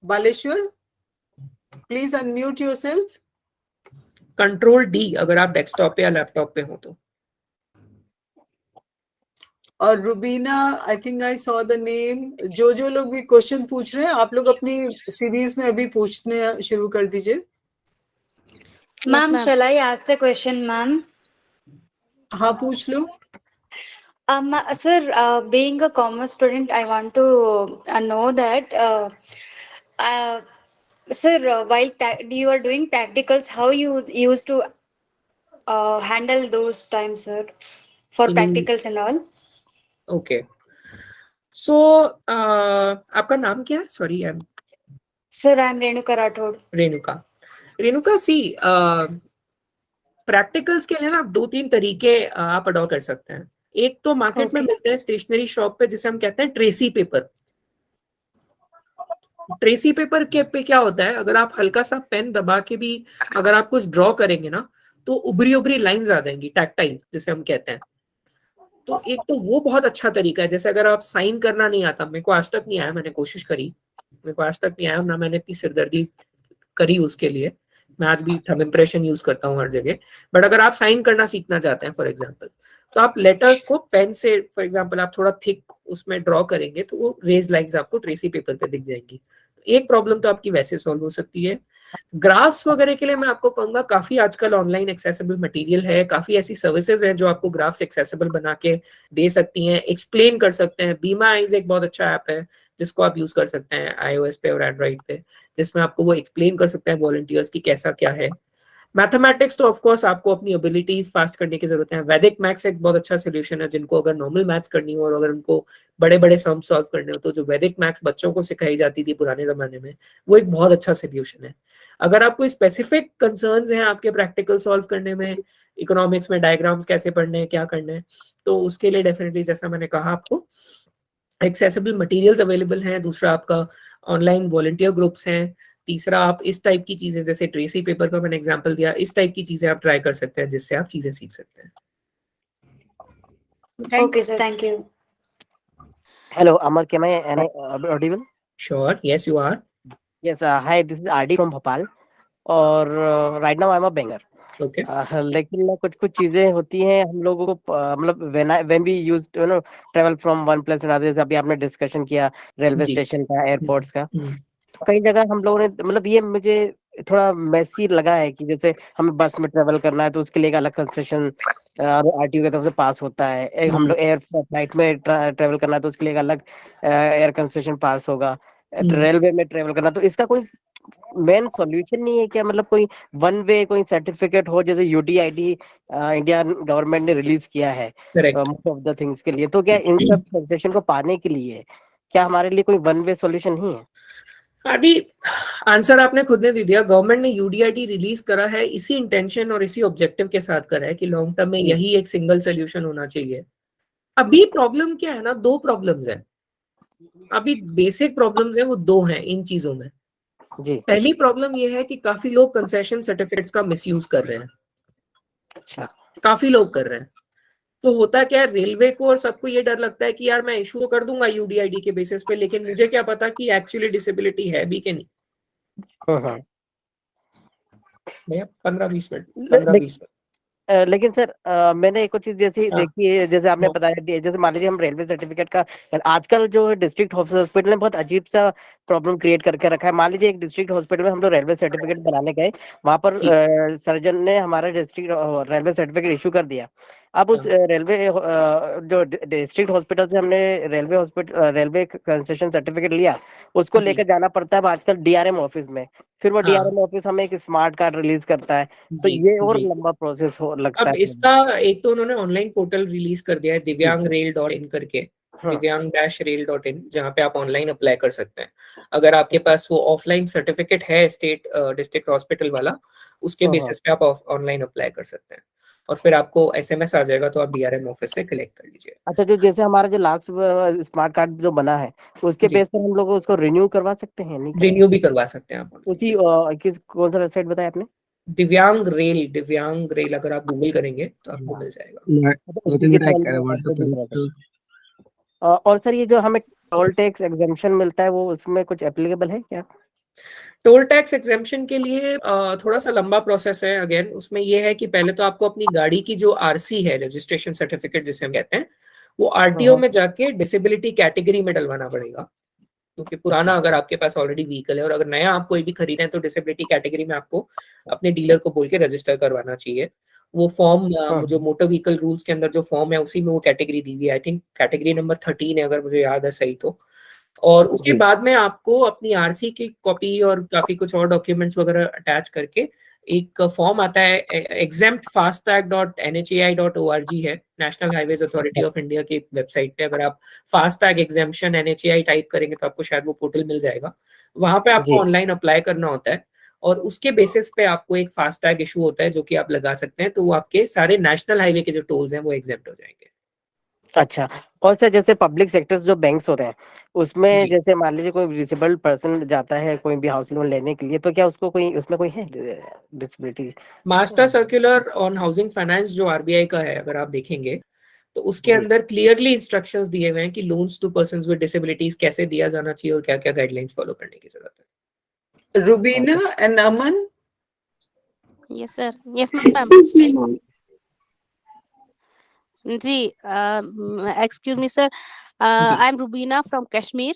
Baleshwar, please unmute yourself. Control D अगर आप desktop पे या लैपटॉप पे हो तो. और Rubina, I think I saw the name. जो लोग भी क्वेश्चन पूछ रहे हैं, आप लोग अपनी सीरीज में अभी पूछने शुरू कर दीजिए. Ma'am, shall I ask the question, ma'am? हाँ, पूछ लो. Sir, being a commerce student, I want to know that, sir, while you are doing practicals, how you used to handle those times, sir, for practicals and all? Okay. So, आपका नाम क्या है? Sorry, Sir, I am Renuka Rathod. Renuka, see practicals के लिए ना 2-3 तरीके आप adopt कर सकते हैं. एक तो मार्केट में मिलते हैं स्टेशनरी शॉप पे, जिसे हम कहते हैं ट्रेसी पेपर. ट्रेसी पेपर के पे क्या होता है, अगर आप हल्का सा पेन दबा के भी अगर आप कुछ ड्रॉ करेंगे ना, तो उभरी लाइंस आ जाएंगी, टैक्टाइल जिसे हम कहते हैं. तो एक तो वो बहुत अच्छा तरीका है. जैसे अगर आप साइन करना नहीं आता, मेरे को आज तक नहीं आया, मैंने कोशिश करी, मेरे को आज तक नहीं आया ना, मैंने इतनी सिरदर्दी करी उसके लिए. मैं आज भी थंब इम्प्रेशन यूज करता हूँ हर जगह. बट अगर आप साइन करना सीखना चाहते हैं फॉर एग्जांपल, तो आप लेटर्स को पेन से फॉर एग्जांपल आप थोड़ा थिक उसमें ड्रॉ करेंगे तो वो रेज लाइंस आपको ट्रेसी पेपर पे दिख जाएंगी. एक प्रॉब्लम तो आपकी वैसे सॉल्व हो सकती है. ग्राफ्स वगैरह के लिए मैं आपको कहूंगा काफी आजकल ऑनलाइन एक्सेसिबल मटेरियल है, काफी ऐसी सर्विसेज हैं जो आपको ग्राफ्स एक्सेसिबल बना के दे सकती हैं, एक्सप्लेन कर सकते हैं. बीमा आइज एक बहुत अच्छा ऐप है जिसको आप यूज कर सकते हैं iOS पे और एंड्रॉइड पे, जिसमें आपको वो एक्सप्लेन कर सकते हैं वॉलंटियर्स की कैसा क्या है. मैथमेटिक्स तो ऑफ कोर्स आपको अपनी एबिलिटीज फास्ट करने की जरूरत है. वैदिक मैथ्स एक बहुत अच्छा सोल्यूशन है जिनको अगर नॉर्मल मैथ्स करनी हो और अगर उनको बड़े सम सॉल्व करने हो, तो जो वैदिक मैथ्स बच्चों को सिखाई जाती थी पुराने जमाने में, वो एक बहुत अच्छा सोल्यूशन है. अगर आपको स्पेसिफिक कंसर्न्स हैं आपके प्रैक्टिकल सॉल्व करने में, इकोनॉमिक्स में डायग्राम्स कैसे पढ़ने हैं, क्या करना है, तो उसके लिए डेफिनेटली जैसा मैंने कहा आपको एक्सेसिबल मटेरियल्स अवेलेबल हैं. दूसरा आपका ऑनलाइन वॉलंटियर ग्रुप्स हैं. तीसरा आप इस टाइप की चीजें, जैसे ट्रेसी पेपर का मैंने एग्जांपल दिया, इस टाइप की चीजें आप ट्राई कर सकते हैं जिससे आप चीजें सीख सकते हैं. Okay, sir. Thank you. Hello, Amar, am I audible? Sure, yes you are. Yes, hi, this is RD from Bhopal, और right now I'm a banker. Okay. लेकिन ना कुछ चीजें होती हैं हम लोगों को, मतलब when we used to travel from one place to another, जैसे अभी आपने डिस्कशन किया रेलवे स्टेशन का, एयरपोर्ट्स का, तो कई जगह हम लोगों ने, मतलब ये मुझे थोड़ा मैसी लगा है कि जैसे हमें बस में ट्रेवल करना है तो उसके लिए एक अलग कंसेशन आरटीओ की तरफ से पास होता है. हम लोग एयर फ्लाइट में ट्रेवल करना है तो उसके लिए एक अलग एयर कंसेशन पास होगा. रेलवे में ट्रेवल करना, तो इसका कोई मेन सॉल्यूशन नहीं है क्या? मतलब कोई वन वे कोई सर्टिफिकेट हो, जैसे यूडीआईडी इंडिया गवर्नमेंट ने रिलीज किया है मोस्ट ऑफ द थिंग्स के लिए, तो क्या इन सब कंसेशन को पाने के लिए क्या हमारे लिए कोई वन वे सॉल्यूशन नहीं है? अभी आंसर आपने खुद ने दे दिया. गवर्नमेंट ने यूडीआईडी रिलीज करा है इसी इंटेंशन और इसी ऑब्जेक्टिव के साथ करा है कि लॉन्ग टर्म में यही एक सिंगल सोल्यूशन होना चाहिए. अभी प्रॉब्लम क्या है ना, दो प्रॉब्लम्स हैं अभी, बेसिक प्रॉब्लम्स हैं वो दो हैं इन चीजों में जी. पहली प्रॉब्लम ये है कि काफी लोग कंसेशन सर्टिफिकेट्स का मिसयूज कर रहे हैं. अच्छा. काफी लोग कर रहे हैं. तो होता क्या है, रेलवे को और सबको ये डर लगता है कि यार मैं इशू कर दूंगा यूडीआईडी के बेसिस पे, लेकिन मुझे क्या पता कि एक्चुअली डिसेबिलिटी है भी कि नहीं. भैया 15-20 मिनट. लेकिन सर मैंने एक चीज जैसे देखी है, जैसे आपने बताया, जैसे मान लीजिए हम रेलवे सर्टिफिकेट का, आजकल जो डिस्ट्रिक्ट हॉस्पिटल में बहुत अजीब सा प्रॉब्लम क्रिएट करके रखा है. मान लीजिए एक डिस्ट्रिक्ट हॉस्पिटल में हम लोग रेलवे सर्टिफिकेट बनाने गए, वहां पर सर्जन ने हमारा डिस्ट्रिक्ट रेलवे सर्टिफिकेट इशू कर दिया. अब उस रेलवे जो डिस्ट्रिक्ट हॉस्पिटल से हमने रेलवे कंसेशन सर्टिफिकेट लिया, उसको लेकर जाना पड़ता है आजकल डीआरएम ऑफिस में. फिर वो डीआरएम ऑफिस हमें एक स्मार्ट कार्ड रिलीज करता है, तो ये और लंबा प्रोसेस लगता है. अब इसका एक तो उन्होंने ऑनलाइन पोर्टल रिलीज कर दिया है divyangrail.in करके, divyang-rail.in, जहाँ पे आप ऑनलाइन अप्लाई कर सकते हैं. अगर आपके पास वो ऑफलाइन सर्टिफिकेट है स्टेट डिस्ट्रिक्ट हॉस्पिटल वाला, उसके बेसिस पे आप ऑनलाइन अप्लाई कर सकते हैं और फिर आपको एसएमएस आ जाएगा तो आप डीआरएम ऑफिस से कलेक्ट कर लीजिए. अच्छा, जो जैसे हमारा जो लास्ट स्मार्ट कार्ड जो बना है, उसके बेस पर हम लोग उसको रिन्यू करवा सकते हैं? नहीं, रिन्यू भी करवा सकते हैं आप. उसी कौन सा वेबसाइट बताया आपने? दिव्यांग रेल अगर आप गूगल करेंगे तो आपको मिल जाएगा. और सर ये जो हमें टोल टैक्स एग्जेम्पशन मिलता है, वो उसमें कुछ एप्लीकेबल है क्या? टोल टैक्स एग्जेम्पशन के लिए थोड़ा सा लंबा प्रोसेस है. अगेन उसमें ये है कि पहले तो आपको अपनी गाड़ी की जो आरसी है, रजिस्ट्रेशन सर्टिफिकेट जिसे हम कहते हैं, वो आरटीओ में जाके डिसेबिलिटी कैटेगरी में डलवाना पड़ेगा. क्योंकि पुराना अगर आपके पास ऑलरेडी व्हीकल है और अगर नया आप कोई भी खरीदें तो डिसेबिलिटी कैटेगरी में आपको अपने डीलर को बोल के रजिस्टर करवाना चाहिए. वो फॉर्म जो मोटर व्हीकल रूल्स के अंदर जो फॉर्म है उसी में वो कैटेगरी दी हुई है. आई थिंक कैटेगरी नंबर 13 है अगर मुझे याद है सही तो. और उसके बाद में आपको अपनी आरसी की कॉपी और काफी कुछ और डॉक्यूमेंट्स वगैरह अटैच करके एक फॉर्म आता है, exemptfasttag.nhai.org है, national highways authority of India की वेबसाइट पे. अगर आप फास्टैग एग्जेम्पशन NHAI टाइप करेंगे तो आपको शायद वो पोर्टल मिल जाएगा. वहां पे आपको ऑनलाइन अप्लाई करना होता है और उसके बेसिस पे आपको एक फास्टैग इशू होता है जो कि आप लगा सकते हैं. तो वो आपके सारे नेशनल हाईवे के जो टोल्स हैं वो एग्जेम्प्ट हो जाएंगे. अच्छा. और सर जैसे पब्लिक सेक्टर्स जो बैंक्स होते हैं, उसमें जैसे मान लीजिए कोई डिसेबल्ड पर्सन जाता है कोई भी हाउस लोन लेने के लिए, तो क्या उसको कोई उसमें कोई है disability? Master circular on housing finance जो आरबीआई का है, अगर आप देखेंगे तो उसके अंदर क्लियरली इंस्ट्रक्शंस दिए हुए हैं कि loans to persons with disabilities कैसे दिया जाना चाहिए और क्या क्या गाइडलाइंस फॉलो करने की जरूरत है. Rubina and Aman. Yes sir. Yes ma'am. Ji, excuse me sir, I'm Rubina from Kashmir.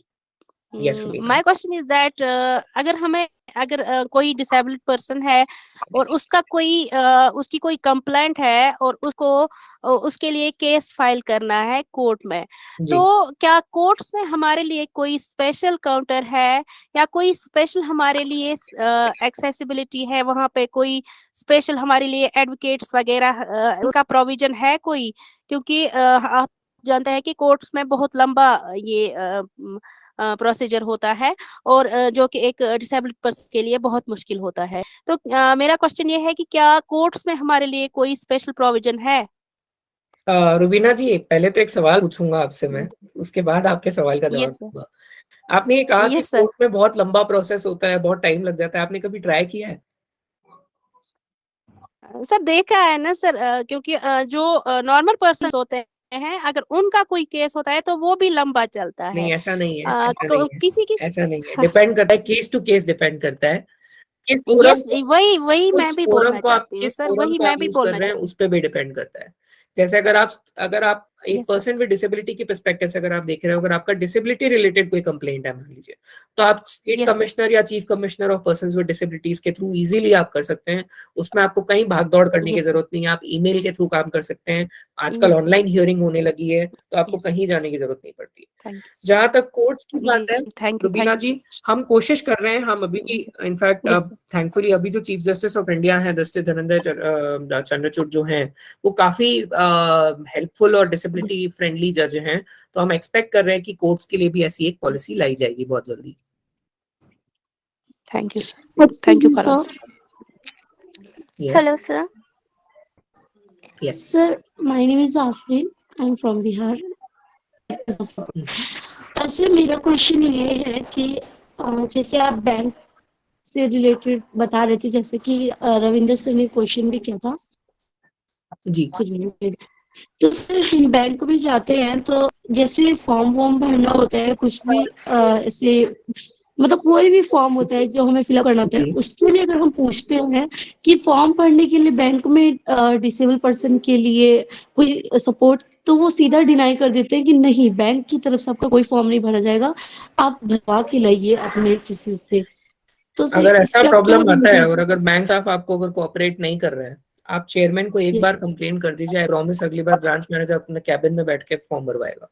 Yes, Rubina. My question is that अगर कोई डिसेबल्ड पर्सन है और उसका उसकी कोई कंप्लेंट है और उसके लिए केस फाइल करना है कोर्ट में, तो क्या कोर्ट्स में हमारे लिए कोई स्पेशल काउंटर है या कोई स्पेशल हमारे लिए एक्सेसिबिलिटी है, वहां पे कोई स्पेशल हमारे लिए एडवोकेट्स वगैरह उनका प्रोविजन है कोई? क्योंकि आप जानते हैं कि कोर्ट्स में बहुत लंबा ये प्रोसीजर होता है और जो कि एक डिसेबल्ड पर्सन के लिए बहुत मुश्किल होता है. तो मेरा क्वेश्चन ये है कि क्या कोर्ट्स में हमारे लिए कोई स्पेशल प्रोविजन है? रुबीना जी, पहले तो एक सवाल पूछूंगा आपसे मैं, उसके बाद आपके सवाल का जवाब यस सर। दूंगा। आपने ये कहा कि यस सर। कोर्ट में बहुत लंबा प्रोसेस होता है, बहुत टाइम लग जाता है, आपने कभी ट्राई किया है? सर देखा है ना सर, क्योंकि जो नॉर्मल पर्सन होते हैं, अगर उनका कोई केस होता है तो वो भी लंबा चलता है। नहीं, ऐसा नहीं है, ऐसा नहीं है, किसी किसी ऐसा नहीं है, डिपेंड करता है, केस टू केस डिपेंड करता है। किस फोरम यस, को, वही मैं उस भी फोरम बोलना को आप चाहती हूँ किस सर, फोरम वही को मैं आप भी यूज कर बोलना रहे हैं, चाहती उस पर भी डिपेंड करता है। जैसे अगर आप एक yes sir. Person with disability की पर्सपेक्टिव से अगर आप देख रहे हो, अगर आपका डिसेबिलिटी रिलेटेड कोई कंप्लेंट है मान लीजिए, तो आप स्टेट यस सर। कमिश्नर या chief commissioner of persons with disabilities के थ्रू इजीली आप कर सकते हैं। उसमें आपको कहीं भाग दौड़ करने की यस सर। जरूरत नहीं है, आप ईमेल के थ्रू काम कर सकते हैं। आजकल यस सर। ऑनलाइन हियरिंग होने लगी है, तो आपको यस, कहीं जाने की जरूरत नहीं पड़ती। Thank you sir. जहां तक कोर्ट्स की बात है, जी थैंक रुबीना यू जी, सो मच। हम कोशिश कर रहे हैं, हम अभी भी yes sir. In fact yes sir. Thankfully अभी जो चीफ जस्टिस ऑफ इंडिया हैं, जस्टिस धनंजय चंद्रचूड़ जो हैं, वो काफी हेल्पफुल और यस डिसेबिलिटी फ्रेंडली जज हैं। तो हम एक्सपेक्ट कर रहे हैं कि कोर्ट्स के लिए भी ऐसी एक पॉलिसी लाई जाएगी बहुत जल्दी। Thank you sir. Thank you for answer. Yes Hello, sir. Yes Sir, my name is Afrin. I'm from Bihar. Sir मेरा क्वेश्चन ये है कि जैसे आप बैंक से रिलेटेड बता रहे थे, जैसे कि रविंद्र सर ने क्वेश्चन भी किया था जी, से रिलेटेड, तो सर हम बैंक भी जाते हैं तो जैसे फॉर्म वॉर्म भरना होता है, कुछ भी ऐसे मतलब कोई भी फॉर्म होता है जो हमें फिलअप करना होता है, जी। उसके लिए अगर हम पूछते हैं कि फॉर्म भरने के लिए बैंक में डिसेबल पर्सन के लिए कोई सपोर्ट, तो वो सीधा डिनाई कर देते हैं कि नहीं, बैंक की तरफ से आपका कोई फॉर्म नहीं भरा जाएगा, आप भरवा के लाइए अपने किसी से। तो सर अगर इस ऐसा पे आप क्या प्रॉब्लम आता है और मतलब अगर बैंक स्टाफ आपको अगर कोऑपरेट नहीं कर रहा है, आप चेयरमैन को एक Yes. बार कंप्लेन कर दीजिए, आई प्रॉमिस अगली बार ब्रांच मैनेजर अपने कैबिन में बैठ के फॉर्म भरवाएगा।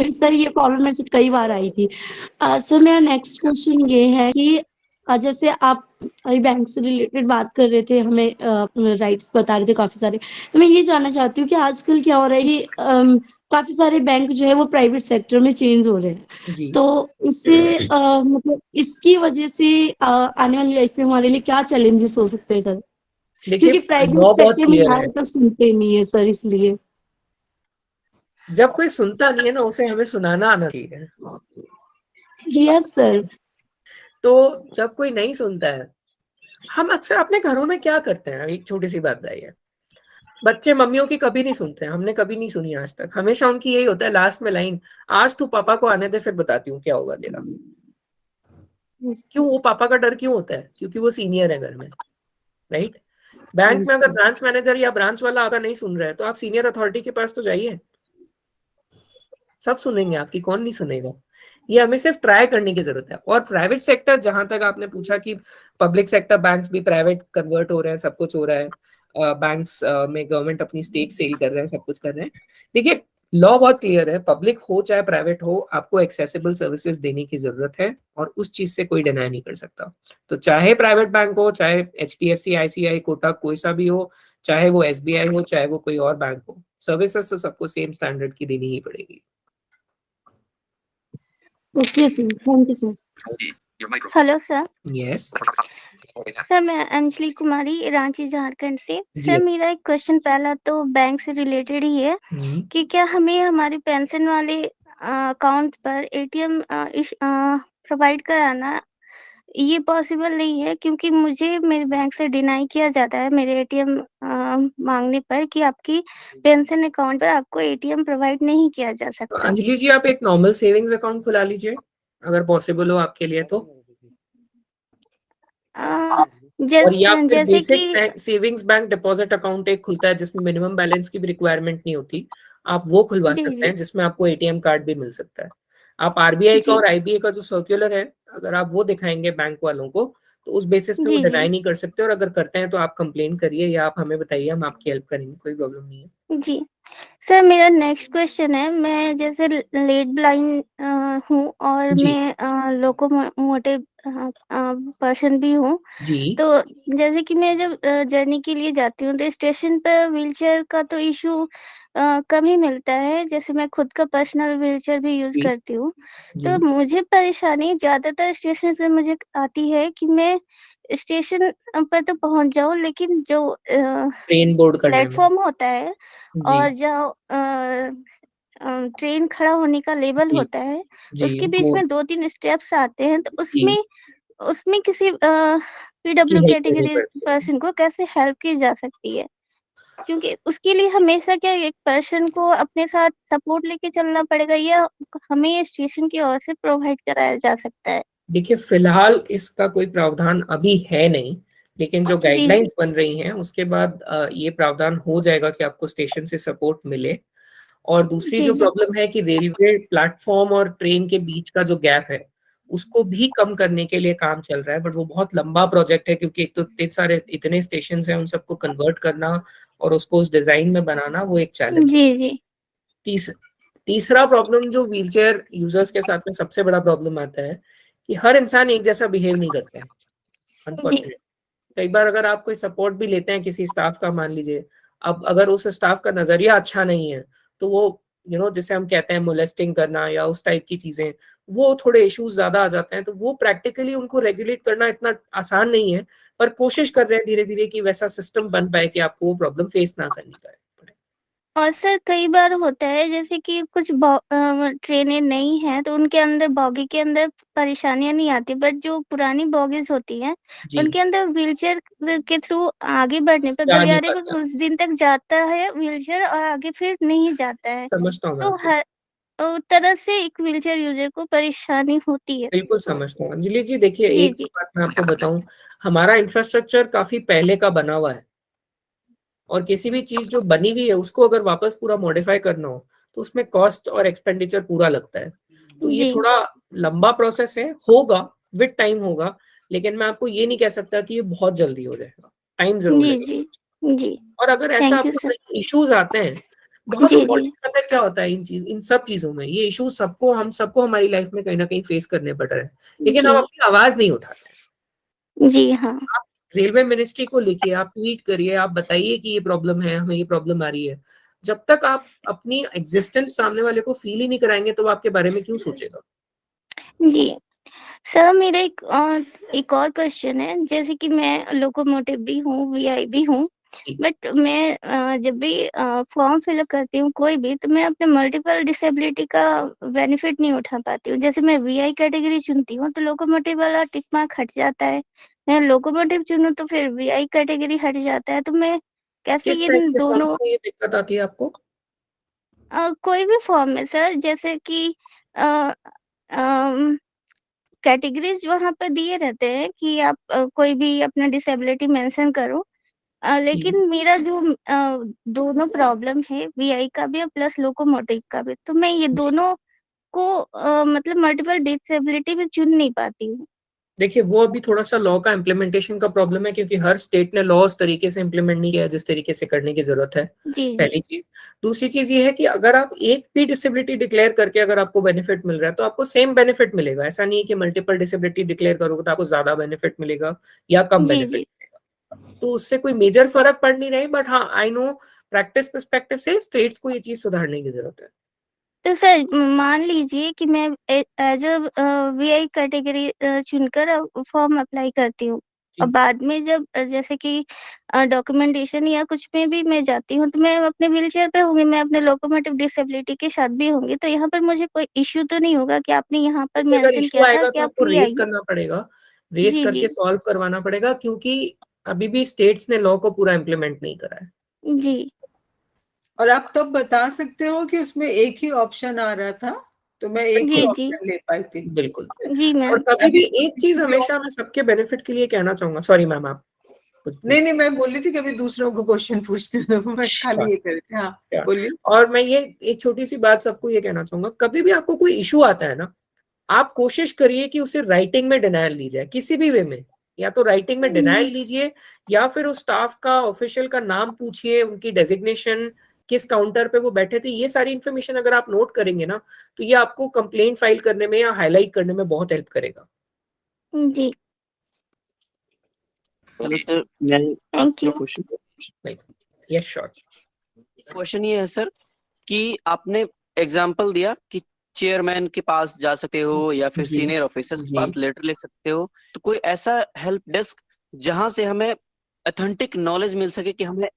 सर ये प्रॉब्लम मेरे से कई बार आई थी। सर मेरा नेक्स्ट क्वेश्चन ये है कि जैसे आप अभी बैंक से रिलेटेड बात कर रहे थे, हमें राइट्स बता रहे थे काफी सारे, तो मैं ये जानना चाहती हूँ कि आजकल क्या हो रहा है कि काफी सारे बैंक जो है वो प्राइवेट सेक्टर में चेंज हो रहे हैं, जी, तो इससे मतलब इसकी वजह से आने वाली लाइफ में हमारे लिए क्या चैलेंजेस हो सकते हैं सर? देखिए क्योंकि प्राइवेट लॉ बहुत सेक्टर में क्लियर है। ज़्यादातर सुनते नहीं है सर, इसलिए। जब कोई सुनता नहीं है ना, उसे हमें सुनाना आना चाहिए। Yes sir. तो जब कोई नहीं सुनता है, हम अक्सर अपने घरों में क्या करते हैं, एक छोटी सी बात है, बच्चे मम्मियों की कभी नहीं सुनते हैं, हमने कभी नहीं सुनी आज तक। हमेशा उनकी यही होता है लास्ट में लाइन, आज तू पापा को आने दे फिर बताती हूँ क्या होगा तेरा। क्यों? वो पापा का डर क्यों होता है? क्योंकि वो सीनियर है घर में, राइट? बैंक में अगर ब्रांच मैनेजर या ब्रांच वाला आपका नहीं सुन रहा है, तो आप सीनियर अथॉरिटी के पास तो जाइए, सब सुनेंगे आपकी, कौन नहीं सुनेगा। ये हमें सिर्फ ट्राई करने की जरूरत है। और प्राइवेट सेक्टर, जहां तक आपने पूछा कि पब्लिक सेक्टर बैंक्स भी प्राइवेट कन्वर्ट हो रहे हैं, सब कुछ हो रहा है, बैंक्स में गवर्नमेंट अपनी स्टेक सेल कर रहे हैं, सब कुछ कर रहे हैं। देखिए लॉ बहुत क्लियर है, पब्लिक हो चाहे प्राइवेट हो, आपको एक्सेसिबल सर्विसेज देने की जरूरत है, और उस चीज से कोई डिनाई नहीं कर सकता। तो चाहे प्राइवेट बैंक हो, चाहे HDFC, ICICI, कोटक, कोई सा भी हो, चाहे वो SBI हो, चाहे वो कोई और बैंक हो, सर्विसेज तो सबको सेम स्टैंडर्ड की देनी ही पड़ेगी। Okay sir, thank you sir. Hello sir. Yes, sir मैं अंजलि कुमारी, रांची झारखंड से। जी। सर मेरा एक क्वेश्चन पहला तो बैंक से रिलेटेड ही है कि क्या हमें हमारे पेंशन वाले अकाउंट पर ATM प्रोवाइड कराना ये पॉसिबल नहीं है, क्योंकि मुझे मेरे बैंक से डिनाई किया जाता है मेरे ATM मांगने पर कि आपकी पेंशन अकाउंट पर आपको ATM प्रोवाइड नहीं किया जा सकता। अंजलि जी, आप एक नॉर्मल सेविंग्स अकाउंट खुला लीजिए अगर पॉसिबल हो आपके लिए तो, और या फिर जैसे बेसिक कि सेविंग्स बैंक डिपॉजिट अकाउंट एक खुलता है जिसमें मिनिमम बैलेंस की भी रिक्वायरमेंट नहीं होती, आप वो खुलवा जी सकते जी हैं, जिसमें आपको ATM कार्ड भी मिल सकता है। आप RBI का जी और IBA का जो सर्कुलर है, अगर आप वो दिखाएंगे बैंक वालों को, तो उस बेसिस पे वो जी जी डिनाई नहीं कर सकते, और अगर करते हैं तो आप कंप्लेन करिए या आप हमें बताइए, हम आपकी हेल्प करेंगे, कोई प्रॉब्लम नहीं है। जी। सर मेरा नेक्स्ट क्वेश्चन है, मैं जैसे लेट ब्लाइंड हूँ और जी मैं लोकोमोटिव पर्सन भी हूँ, जी तो जैसे कि मैं जब जर्नी के लिए जाती हूँ तो स्टेशन पर व्हीलचेयर का तो इशू कम ही मिलता है, जैसे मैं खुद का पर्सनल व्हीलचेयर भी यूज जी करती हूँ। जी तो मुझे परेशानी ज़्यादातर स्टेशन पे मुझे आती है कि मैं स्टेशन पर तो पहुंच जाओ, लेकिन जो ट्रेन बोर्ड करने में प्लेटफॉर्म होता है जी और जो ट्रेन खड़ा होने का लेवल जी होता है, जी उसके बीच वो में 2-3 स्टेप्स आते हैं, तो जी उसमें किसी की पीडब्ल्यू हेल्प करनी कैटेगरी पड़ती है। पर्सन को कैसे हेल्प की जा सकती है? क्योंकि उसके लिए हमेशा क्या एक पर्सन को अपने साथ सपोर्ट लेके चलना पड़ेगा, या हमें ये स्टेशन की ओर से प्रोवाइड कराया जा सकता है? देखिए फिलहाल इसका कोई प्रावधान अभी है नहीं, लेकिन जो जी, जी। गाइडलाइंस बन रही हैं उसके बाद ये प्रावधान हो जाएगा कि आपको स्टेशन से सपोर्ट मिले। और दूसरी जी, जो जी। प्रॉब्लम है कि रेलवे प्लेटफॉर्म और ट्रेन के बीच का जो गैप है, उसको भी कम करने के लिए काम चल रहा है, बट वो बहुत लंबा प्रोजेक्ट है क्योंकि एक तो इतने स्टेशन हैं, उन सबको कन्वर्ट करना और उसको उस डिजाइन में बनाना वो एक चैलेंज है। जी, जी। तीसरा प्रॉब्लम जो व्हीलचेयर यूजर्स के साथ में सबसे बड़ा प्रॉब्लम आता है कि हर इंसान एक जैसा बिहेव नहीं करता है, जी। अनफॉर्चुनेट। कई बार अगर आप कोई सपोर्ट भी लेते हैं किसी स्टाफ का, मान लीजिए, अब अगर उस स्टाफ का नजरिया अच्छा नहीं है तो वो जिसे हम कहते हैं मोलेस्टिंग करना या उस टाइप की चीजें, वो थोड़े इश्यूज ज्यादा आ जाते हैं। तो वो प्रैक्टिकली उनको रेगुलेट करना इतना आसान नहीं है, पर कोशिश कर रहे हैं धीरे धीरे कि वैसा सिस्टम बन पाए कि आपको वो प्रॉब्लम फेस ना करनी पड़े। और सर कई बार होता है जैसे कि कुछ ट्रेनें नई हैं, तो उनके अंदर बॉगी के अंदर परेशानियां नहीं आती, बट जो पुरानी बॉगीज होती हैं जी उनके अंदर व्हीलचेयर के थ्रू आगे बढ़ने पर जा नहीं गलियारे में पाता, कुछ दिन तक जाता है व्हीलचेयर और आगे फिर नहीं जाता है, समझता हूँ मैं तो आपको, हर तरह से एक व्हीलचेयर यूजर को परेशानी होती है। बिल्कुल समझता हूँ। अंजलि जी देखिए, जी, एक जी। बात मैं आपको बताऊं, हमारा इंफ्रास्ट्रक्चर काफी पहले का बना हुआ है, और किसी भी चीज जो बनी हुई है उसको अगर वापस पूरा मॉडिफाई करना हो तो उसमें कॉस्ट और एक्सपेंडिचर पूरा लगता है। तो ये जी, थोड़ा लंबा प्रोसेस है, होगा, विद टाइम होगा, लेकिन मैं आपको ये नहीं कह सकता कि ये बहुत जल्दी हो जाएगा, टाइम जरूर जी, लगेगा। जी, जी। और अगर ऐसा थैंक यू आपको सर। कोई इश्यूज आते हैं, बहुत जी, जी। इंपॉर्टेंट पता है क्या होता है, इन सब चीजों में ये इश्यूज हम सबको हमारी लाइफ में कहीं ना कहीं फेस करने पड़ रहे हैं, लेकिन हम जी, अपनी आवाज नहीं उठाते। जी हाँ। आप रेलवे मिनिस्ट्री को लिखिए, आप ट्वीट करिए, आप बताइए कि ये प्रॉब्लम है, हमें ये प्रॉब्लम आ रही है। जब तक आप अपनी एग्जिस्टेंस सामने वाले को फील ही नहीं कराएंगे तो वो आपके बारे में क्यों सोचेगा। जी। सर मेरा एक और क्वेश्चन है, जैसे कि मैं लोकोमोटिव भी हूँ, वीआई भी हूँ, जी बट मैं जब भी फॉर्म फिलअप करती हूँ कोई भी, तो मैं अपने मल्टीपल डिसेबिलिटी का बेनिफिट नहीं उठा पाती हूँ। जैसे मैं वीआई कैटेगरी चुनती हूँ तो लोकोमोटिव वाला टिक मार्क हट जाता है, मैं लोकोमोटिव चुनूँ तो फिर वीआई कैटेगरी हट जाता है, तो मैं कैसे किस ये टाइप के दोनों फॉर्म्स में ये दिक्कत आती है आपको। कोई भी फॉर्म में सर, जैसे कि अ, कैटेगरीज वहाँ पर दिए रहते हैं कि आप कोई भी अपना डिसेबिलिटी मेंशन करो, जी लेकिन मेरा जो दोनों प्रॉब्लम है वीआई का भी और प्लस लोकोमोटिव का भी, तो मैं ये जी दोनों को मतलब मल्टीपल डिसेबिलिटी में चुन नहीं पाती हूँ। देखिए, वो अभी थोड़ा सा लॉ का इम्प्लीमेंटेशन का प्रॉब्लम है, क्योंकि हर स्टेट ने लॉ उस तरीके से इम्प्लीमेंट नहीं किया है जिस तरीके से करने की जरूरत है। जी, जी। पहली चीज। दूसरी चीज ये है कि अगर आप एक भी डिसेबिलिटी डिक्लेयर करके अगर आपको बेनिफिट मिल रहा है तो आपको सेम बेनिफिट मिलेगा। ऐसा नहीं है कि मल्टीपल डिसेबिलिटी डिक्लेयर करोगे तो आपको ज्यादा बेनिफिट मिलेगा या कम जी, बेनिफिट जी। मिलेगा। तो उससे कोई मेजर फर्क पड़ नहीं रही, बट हाँ, आई नो प्रैक्टिस पर्सपेक्टिव से स्टेट्स को ये चीज सुधारने की जरूरत है। तो सर मान लीजिए कि मैं एज अ वीआई कैटेगरी चुनकर फॉर्म अप्लाई करती हूँ, और जी बाद में जब जैसे कि डॉक्यूमेंटेशन या कुछ में भी मैं जाती हूँ, तो मैं अपने व्हीलचेयर पे होंगी, मैं अपने लोकोमोटिव डिसेबिलिटी के साथ भी होंगी, तो यहाँ पर मुझे कोई इश्यू तो नहीं होगा कि आपने यहाँ पर देखिए, अगर मेंशन इशू किया था आएगा कि तो आप आपको फ्री रेज आएंगे। करना पड़ेगा, रेज जी, करके जी। सॉल्व करवाना पड़ेगा, क्योंकि अभी भी स्टेट्स ने लॉ को पूरा इम्प्लीमेंट नहीं करा है। जी। और आप तब बता सकते हो कि उसमें एक ही ऑप्शन आ रहा था, तो मैं एक ही जी, जी। ऑप्शन ले पाई थी। बिल्कुल। जी और मैम। कभी भी एक चीज किसी और- हमेशा मैं सबके बेनिफिट के लिए कहना चाहूंगा, सॉरी मैम आप कुछ नहीं नहीं, मैं बोली थी कभी दूसरों को क्वेश्चन पूछते हो, मैं Sure, खाली ये कर रही थी। हाँ sure. बोलिए। और मैं ये एक छोटी सी बात सबको ये कहना चाहूंगा, कभी भी आपको कोई इशू आता है ना, आप कोशिश करिए कि उसे राइटिंग में डिनायल ली जाए किसी भी वे में। या तो राइटिंग में डिनायल जी, लीजिए, या फिर उस स्टाफ का ऑफिशियल का नाम पूछिए, उनकी डेजिग्नेशन, किस काउंटर पे वो बैठे थे, ये सारी इन्फॉर्मेशन अगर आप नोट करेंगे ना तो ये आपको कंप्लेंट फाइल करने में या हाईलाइट करने में बहुत हेल्प करेगा। जी। चलो सर, मैं thank you. Question yes sure. Question ये है सर कि आपने एग्जांपल दिया कि चेयरमैन के पास जा सकते हो या फिर जी सीनियर ऑफिसर्स के जी पास लेटर लिख सकते हो, तो कोई ऐसा हेल्प डेस्क जहां से हमें ऑथेंटिक नॉलेज मिल सके कि हमें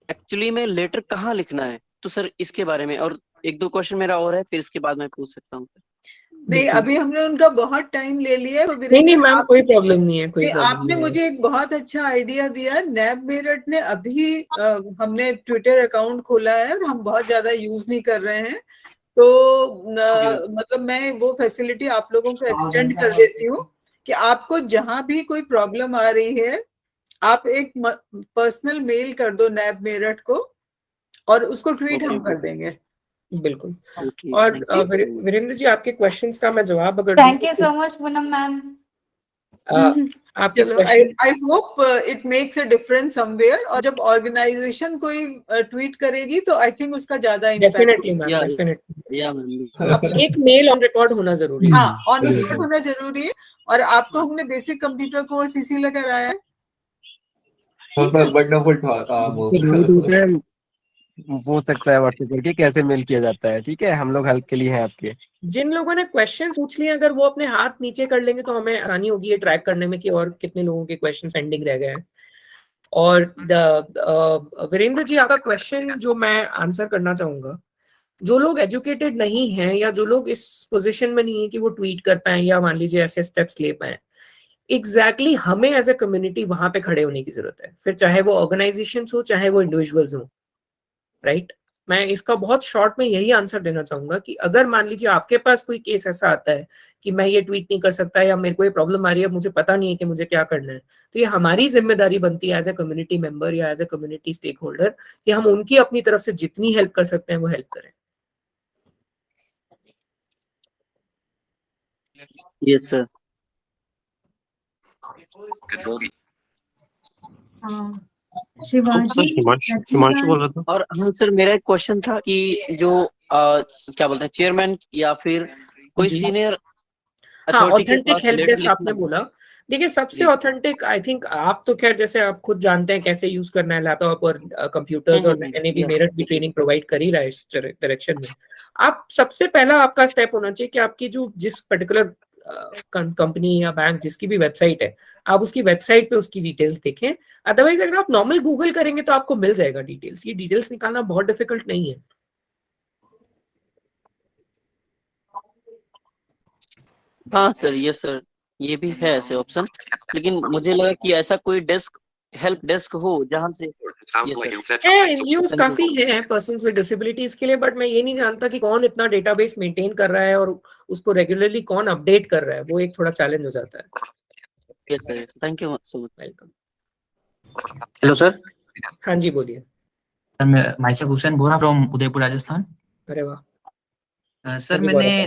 एक्चुअली में लेटर कहाँ लिखना है। तो सर इसके बारे में और एक दो क्वेश्चन मेरा और है, फिर इसके बाद मैं पूछ सकता हूँ। नहीं, अभी हमने उनका बहुत टाइम ले लिया है। तो नहीं मैम, कोई प्रॉब्लम नहीं है, कोई प्रॉब्लम आपने नहीं मुझे एक बहुत अच्छा आइडिया दिया। नैब मेरठ ने अभी हमने ट्विटर अकाउंट खोला है और हम बहुत ज्यादा यूज नहीं कर रहे हैं, तो मतलब मैं वो फैसिलिटी आप लोगों को एक्सटेंड कर देती हूँ कि आपको जहां भी कोई प्रॉब्लम आ रही है आप एक पर्सनल मेल कर दो नैब मेरठ को और उसको ट्वीट हम कर देंगे। बिल्कुल। और वीरेंद्र जी, आपके क्वेश्चंस का मैं जवाब अगर thank you so much Poonam ma'am. आपके I hope it makes a difference somewhere. और जब ऑर्गेनाइजेशन कोई ट्वीट करेगी तो आई थिंक उसका ज्यादा डेफिनेटली मैम, डेफिनेटली एक मेल ऑन रिकॉर्ड होना जरूरी है। हाँ, ऑन रिकॉर्ड होना जरूरी है। और आपको हमने बेसिक कंप्यूटर कोर्स इसीलिए कराया है। हो सकता है व्हाट्सएप करके कैसे मेल किया जाता है, ठीक है, हम लोग हेल्प के लिए हैं आपके। जिन लोगों ने क्वेश्चन पूछ लिए अगर वो अपने हाथ नीचे कर लेंगे तो हमें आसानी होगी ये ट्रैक करने में कि और कितने लोगों के क्वेश्चन पेंडिंग रह गए हैं। और वीरेंद्र जी, आपका क्वेश्चन जो मैं आंसर करना चाहूंगा, जो लोग एजुकेटेड नहीं हैं या जो लोग इस पोजीशन में नहीं है कि वो ट्वीट कर पाए या मान लीजिए ऐसे स्टेप्स ले पाए, एग्जैक्टली हमें एज ए कम्युनिटी वहां पे खड़े होने की जरूरत है, फिर चाहे वो ऑर्गेनाइजेशन हो चाहे वो इंडिविजुअल्स हो, राइट। मैं इसका बहुत शॉर्ट में यही आंसर देना चाहूंगा कि अगर मान लीजिए आपके पास कोई केस ऐसा आता है कि मैं ये ट्वीट नहीं कर सकता या मेरे को ये प्रॉब्लम आ रही है, मुझे पता नहीं है कि मुझे क्या करना है, तो ये हमारी जिम्मेदारी बनती है एज ए कम्युनिटी मेंबर या as a community stakeholder कि हम उनकी अपनी तरफ से जितनी हेल्प कर सकते हैं वो हेल्प करें। Yes sir. शिवाजी हिमांशु बोल रहा था। और हाँ सर, मेरा एक क्वेश्चन था कि जो क्या बोलते हैं चेयरमैन या फिर कोई सीनियर ऑथेंटिक हेल्प डेस्क आपने बोला, देखिए सबसे ऑथेंटिक आई थिंक आप तो खैर जैसे आप खुद जानते हैं कैसे यूज करना है लैपटॉप और कंप्यूटर्स, और मैंने भी मेरठ भी ट्रेनिंग प्रोवाइड कर ही रहा है इस डायरेक्शन में। आप सबसे पहला आपका स्टेप होना चाहिए कि आपकी जो जिस पर्टिकुलर कंपनी या बैंक जिसकी भी वेबसाइट है, आप उसकी वेबसाइट पे उसकी डिटेल्स देखें। अदरवाइज अगर आप नॉर्मल गूगल करेंगे तो आपको मिल जाएगा डिटेल्स। ये डिटेल्स निकालना बहुत डिफिकल्ट नहीं है। हाँ सर, ये सर ये भी है ऐसे ऑप्शन, लेकिन मुझे लगा कि ऐसा कोई डेस्क हेल्प डेस्क हो जहां से एनजीओस काफी हैं पर्सन्स विद डिसेबिलिटीज के लिए, बट मैं ये नहीं जानता कि कौन इतना डेटाबेस मेंटेन कर रहा है और उसको रेगुलरली कौन अपडेट कर रहा है, वो एक थोड़ा चैलेंज हो जाता है। Yes sir, thank you so much. Welcome. Hello sir. हाँ जी बोलिए। सर मैं माइसा हुसैन बोल रहा हूँ फ्रॉम उदयपुर राजस्थान। अरे वाह। सर मैंने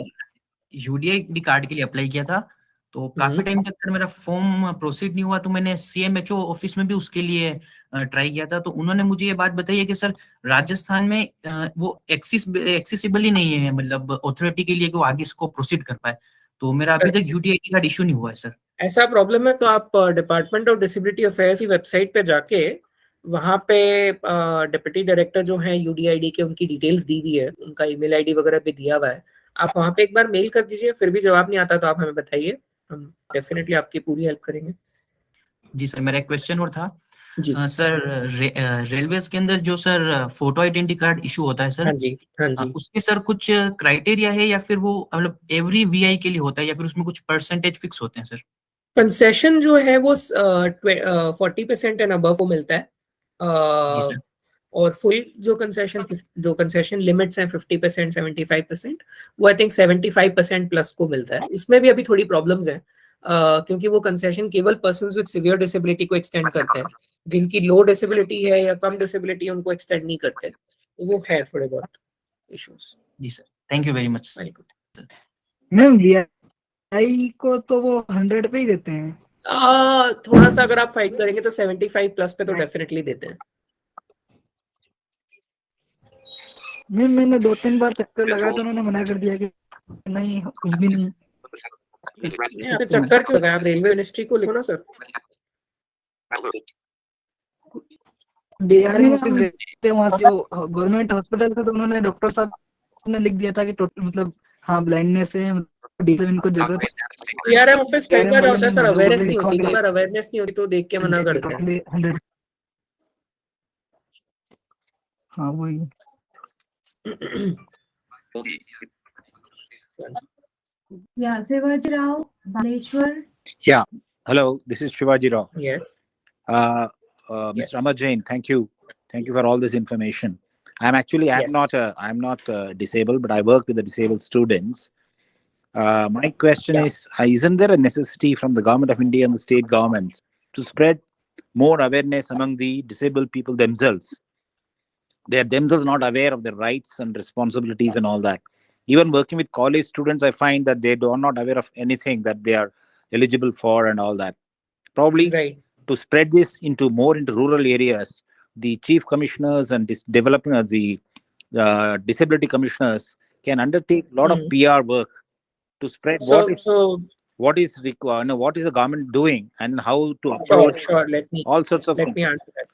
यूडीआई कार्ड के लिए अप्लाई किया था, तो काफी टाइम तक सर मेरा फॉर्म प्रोसीड नहीं हुआ, तो मैंने सीएमएचओ ऑफिस में भी उसके लिए ट्राई किया था। तो उन्होंने मुझे ये बात बताई है कि सर राजस्थान में वो एक्सेसिबल ही नहीं है, मतलब अथॉरिटी के लिए कि वो आगे इसको प्रोसीड कर पाए। तो मेरा अभी तक यूडीआई कार्ड इशू नहीं हुआ है सर। ऐसा प्रॉब्लम है तो आप डिपार्टमेंट ऑफ डिसेबिलिटी अफेयर्स की वेबसाइट पे जाके वहाँ पे डिप्टी डायरेक्टर जो है यूडीआईडी के, उनकी डिटेल्स दी हुई है, उनका ईमेल आईडी वगैरह भी दिया हुआ है। आप वहाँ पे एक बार मेल कर दीजिए, फिर भी जवाब नहीं आता तो आप हमें बताइए, हम डेफिनेटली आपकी पूरी हेल्प करेंगे। जी सर, मेरा एक क्वेश्चन और था जी। सर रेलवेज के अंदर जो sir photo identity card issue होता है सर, हाँ जी, हाँ जी। उसके सर कुछ क्राइटेरिया है या फिर वो मतलब एवरी वीआई के लिए होता है या फिर उसमें कुछ परसेंटेज फिक्स होते हैं सर? कंसेशन जो है वो 40% एंड अबव को मिलता है, और फुल जो कंसेशन लिमिट्स हैं 50%, 75%, वो आई थिंक 75% प्लस को मिलता है। इसमें भी अभी थोड़ी प्रॉब्लम्स हैं क्योंकि वो कंसेशन केवल पर्सन्स विद सीवियर डिसेबिलिटी को एक्सटेंड करते हैं, जिनकी लो डिसेबिलिटी है या कम डिसेबिलिटी है उनको एक्सटेंड नहीं करते, तो वो है थोड़े बहुत इश्यूज। जी sir, thank you very much. Welcome. Ma'am VI को तो वो 100 पे ही देते हैं। थोड़ा सा अगर आप फाइट करेंगे तो 75 प्लस पे तो डेफिनेटली देते हैं। मैंने 2-3 बार चक्कर लगाया तो उन्होंने मना कर दिया कि नहीं कुछ भी नहीं। आपने चक्कर क्यों लगाया? आप रेलवे मिनिस्ट्री को लिखो ना सर। डीआरएम ऑफिस गए वहाँ से गवर्नमेंट हॉस्पिटल था, तो उन्होंने डॉक्टर साहब ने लिख दिया था कि मतलब हाँ ब्लाइंडनेस है, डीएम इनको जरूरत सीआरएम ऑफिस कई बार होता है सर, अवेयरनेस नहीं होती, कई बार अवेयरनेस नहीं होती तो देख के मना करते हैं। 100 हाँ वही। Yeah, Shivaji Rao, Baleshwar. Yeah. Hello, this is Shivaji Rao. Yes. Mr. Amar Jain, thank you for all this information. I'm not disabled, but I work with the disabled students. My question is, isn't there a necessity from the government of India and the state governments to spread more awareness among the disabled people themselves? They are themselves not aware of their rights and responsibilities and all that. Even working with college students, I find that they are not aware of anything that they are eligible for and all that. Probably to spread this into rural areas, the chief commissioners and the disability commissioners can undertake a lot of PR work to spread what is required, what is the government doing, and how to approach all sorts of Let me answer that.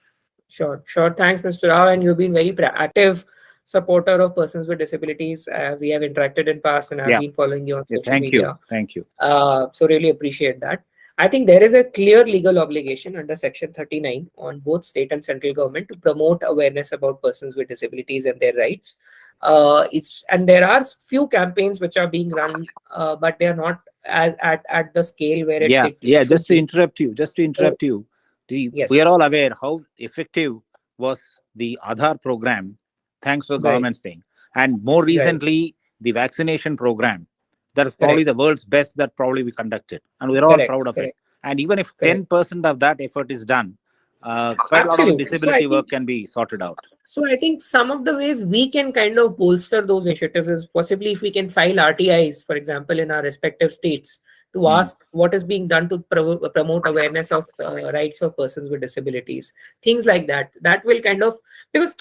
Sure. Thanks, Mr. Rao, and you've been very proactive supporter of persons with disabilities. We have interacted in past, and I've been following you on social media. Thank you. So really appreciate that. I think there is a clear legal obligation under Section 39 on both state and central government to promote awareness about persons with disabilities and their rights. And there are few campaigns which are being run, but they are not at the scale where it just to interrupt you. We are all aware how effective was the Aadhaar program, thanks to the government's thing. And more recently, the vaccination program. That is probably the world's best that probably we conducted. And we're all proud of it. And even if 10% of that effort is done, quite a lot of disability work can be sorted out. So I think some of the ways we can kind of bolster those initiatives is possibly if we can file RTIs, for example, in our respective states, to ask what is being done to promote awareness of rights of persons with disabilities. Things like that. That will kind of, because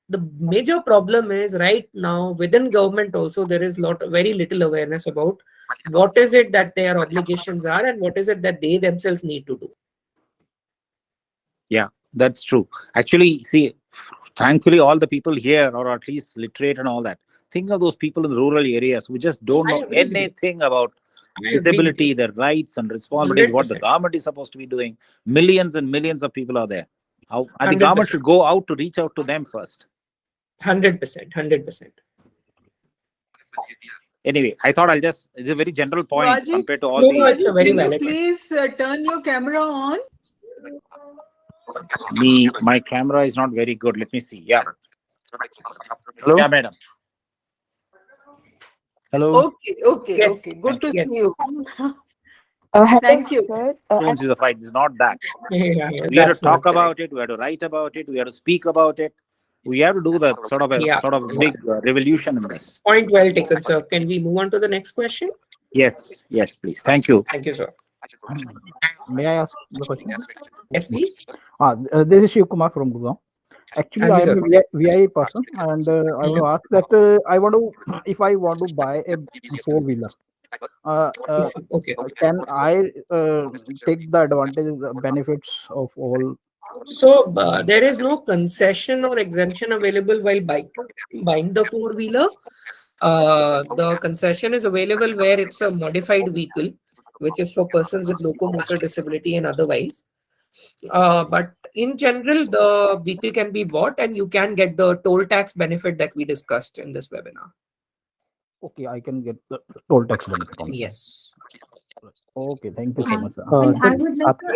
the major problem is right now within government also there is very little awareness about what is it that their obligations are and what is it that they themselves need to do. Yeah, that's true. Actually, see, thankfully all the people here are at least literate and all that. Think of those people in the rural areas who just don't know anything about disability, their rights and responsibilities, 100%. What the government is supposed to be doing. Millions and millions of people are there. And the government should go out to reach out to them first. 100%. Anyway, I thought it's a very general point Rajiv, compared to all the... it's a very valid please turn your camera on. My camera is not very good. Let me see. Yeah. Hello? Yeah, madam. Hello? Okay. Good to see you. Thank you. Don't see the fight. It's not that. We have to talk about it. We have to write about it. We have to speak about it. We have to do the sort of a big revolution in this. Point well taken, sir. Can we move on to the next question? Yes, please. Thank you. Thank you, sir. May I ask the question? Yes, please. This is Shiv Kumar from Gurgaon. Actually, I am a VI person, and I want to ask that if I want to buy a four-wheeler, can I take the advantage, the benefits of all? So there is no concession or exemption available while buying the four-wheeler. The concession is available where it's a modified vehicle, which is for persons with locomotor disability and otherwise. But in general, the vehicle can be bought and you can get the toll tax benefit that we discussed in this webinar. Okay, I can get the toll tax benefit. Yes. Okay, thank you so much. I would like to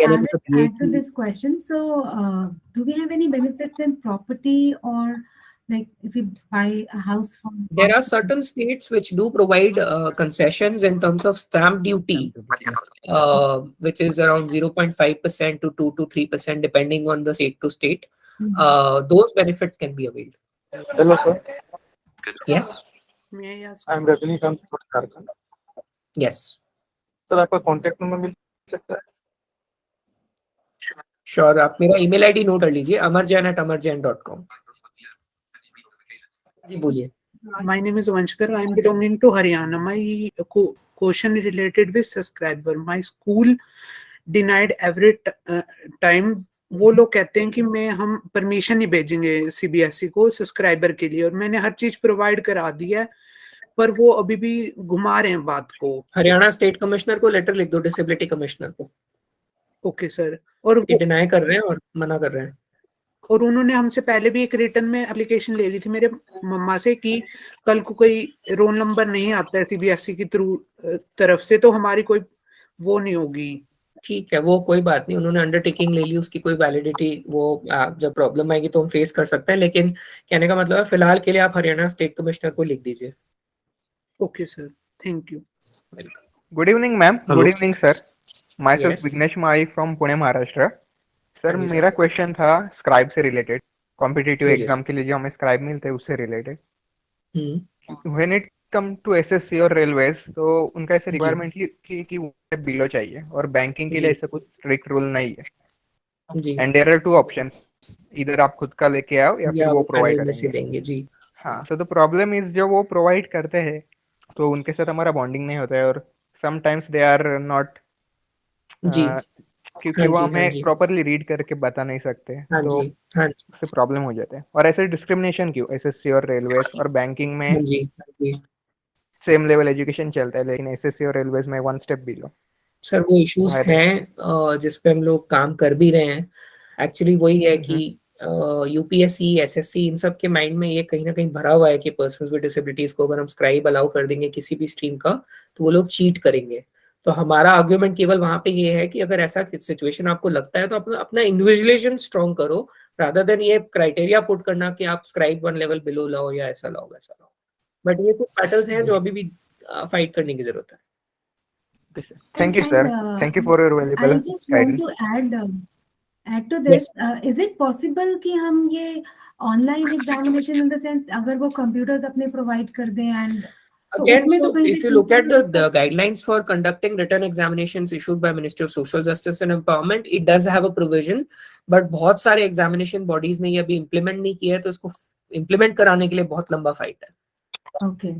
add to this question. So, do we have any benefits in property, or like if we buy a house from? There are certain states which do provide concessions in terms of stamp duty, which is around 0.5% to 2 to 3%, depending on the state to state. Those benefits can be availed. Hello, sir. Yes. May I ask? I'm Rajinikanth from Jharkhand. Yes. Sir आपका contact number मिल सकता है? Sure, आप मेरा email ID note कर लीजिए, amarjain@amarjain.com. जी बोलिए. My name is Vanshkar. I am belonging to Haryana. My question is related with subscriber. My school denied every time. वो लोग कहते हैं कि हम परमिशन नहीं भेजेंगे CBSE को सब्सक्राइबर के लिए, और मैंने हर चीज प्रोवाइड करा दी है, पर वो अभी भी घुमा रहे हैं बात को। हरियाणा स्टेट कमिश्नर को लेटर लिख दो, डिसेबिलिटी कमिश्नर को। Okay sir. और वो डिनाई कर रहे हैं और मना कर रहे हैं। और उन्होंने हमसे पहले भी एक रिटर्न में एप्लीकेशन ले ली थी मेरे मम्मा से कि कल को कोई रोल नंबर नहीं आता है सीबीएसई की तरफ से तो हमारी कोई वो नहीं होगी। ठीक है, वो कोई बात नहीं, उन्होंने अंडरटेकिंग ले ली, उसकी कोई वैलिडिटी वो जब प्रॉब्लम आएगी तो हम फेस कर सकते हैं, लेकिन कहने का मतलब है फिलहाल के लिए आप हरियाणा स्टेट कमिश्नर को लिख दीजिए। Okay sir, thank you. Good evening ma'am. Good evening sir. Myself Yes. Vighnesh Mai from Pune Maharashtra. Sir हाँ जी, मेरा क्वेश्चन था स्क्राइब से रिलेटेड, कॉम्पिटिटिव बोलिए एग्जाम के लिए जो हमें स्क्राइब मिलते हैं उससे related. Hmm, when it come to SSC और रेलवेज तो उनका ऐसे जी। रिक्वायरमेंट थी कि वो बिलो चाहिए, और बैंकिंग के लिए जी। ऐसा कुछ स्ट्रिक्ट रूल नहीं है। जी, and there are two options, इधर आप खुद का लेके आओ या फिर वो प्रोवाइड पैनल में से करेंगे। देंगे जी। हाँ, सो द प्रॉब्लम इज जो वो प्रोवाइड करते हैं तो उनके साथ हमारा बॉन्डिंग नहीं होता है, और समटाइम्स दे आर नॉट, जी। क्योंकि हाँ वो जी, हाँ हमें जी। प्रॉपरली रीड करके बता नहीं सकते, हाँ तो जी, हाँ जी, उससे प्रॉब्लम हो जाता है। और ऐसे डिस्क्रिमिनेशन क्यों एसएससी और रेलवेज और बैंकिंग हाँ में जी, हाँ जी। सेम लेवल एजुकेशन चलता है, लेकिन एसएससी और रेलवेज में वन स्टेप बिलो। सर वो इश्यूज हैं जिस पे हम लोग काम कर भी रहे हैं। एक्चुअली वही है कि यूपीएससी, एसएससी, इन सब के माइंड में ये कहीं ना कहीं भरा हुआ है कि पर्सन्स विद डिसेबिलिटीज को अगर हम स्क्राइब अलाउ कर देंगे किसी भी स्ट्रीम का तो वो लोग चीट करेंगे। तो हमारा आर्ग्यूमेंट केवल वहां पे ये है कि अगर ऐसा सिचुएशन आपको लगता है तो अपना इंडिविजुअलाइजेशन स्ट्रॉन्ग करो, रादर देन ये क्राइटेरिया पुट करना कि आप स्क्राइब 1 लेवल बिलो लाओ या ऐसा लाओ वैसा लाओ। बट ये कुछ बैटल्स हैं जो अभी भी फाइट करने की जरूरत है। Thank you, sir. Thank you for your valuable I just want guidance. to add to this. Is it possible कि हम ये online examination in the sense अगर वो computers अपने provide कर दें and तो Again, उसमें so तो कहीं if भी you look at cheating the guidelines for conducting written examinations issued by Ministry of Social Justice and Empowerment, it does have a provision, but बहुत सारे examination bodies ने ये अभी implement नहीं किया है, तो इसको implement कराने के लिए बहुत लंबा fight है। Okay.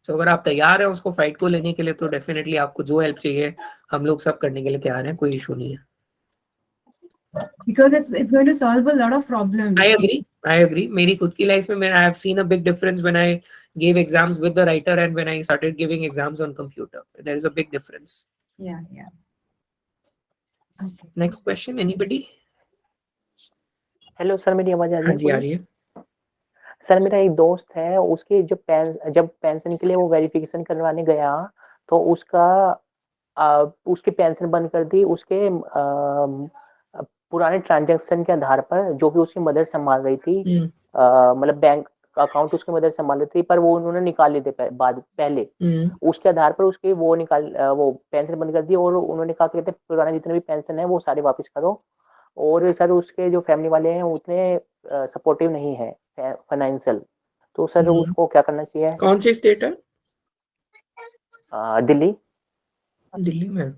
So अगर आप तैयार हैं उसको फाइट को लेने के लिए तो डेफिनेटली आपको जो हेल्प चाहिए हम लोग सब करने के लिए तैयार हैं, कोई इशू नहीं है। Because it's going to solve a lot of problems. I agree. मेरी खुद की लाइफ में I have seen a big difference when I gave exams with the writer and when I started giving exams on computer. There is a big difference. Yeah. Okay. Next question, anybody? Hello sir, मेरी आवाज आ रही है? हाँ जी, आ रही है। Sir मेरा एक दोस्त है, उसके जब पेंशन के लिए वो वेरिफिकेशन करवाने गया तो उसकी पेंशन बंद कर दी उसके पुराने ट्रांजैक्शन के आधार पर, जो कि उसकी मदर संभाल रही थी। मतलब बैंक अकाउंट उसकी मदर संभाल रही थी, पर वो उन्होंने निकाल लिए थे पहले। उसके आधार पर उसके वो पेंशन बंद कर दी और उन्होंने कहा कहते पुराने जितने भी पेंशन है वो सारे वापस करो। और सर उसके जो फैमिली वाले हैं उतने सपोर्टिव नहीं है फाइनेंशियल, तो सर उसको क्या करना चाहिए? कौन सी स्टेट है? दिल्ली में।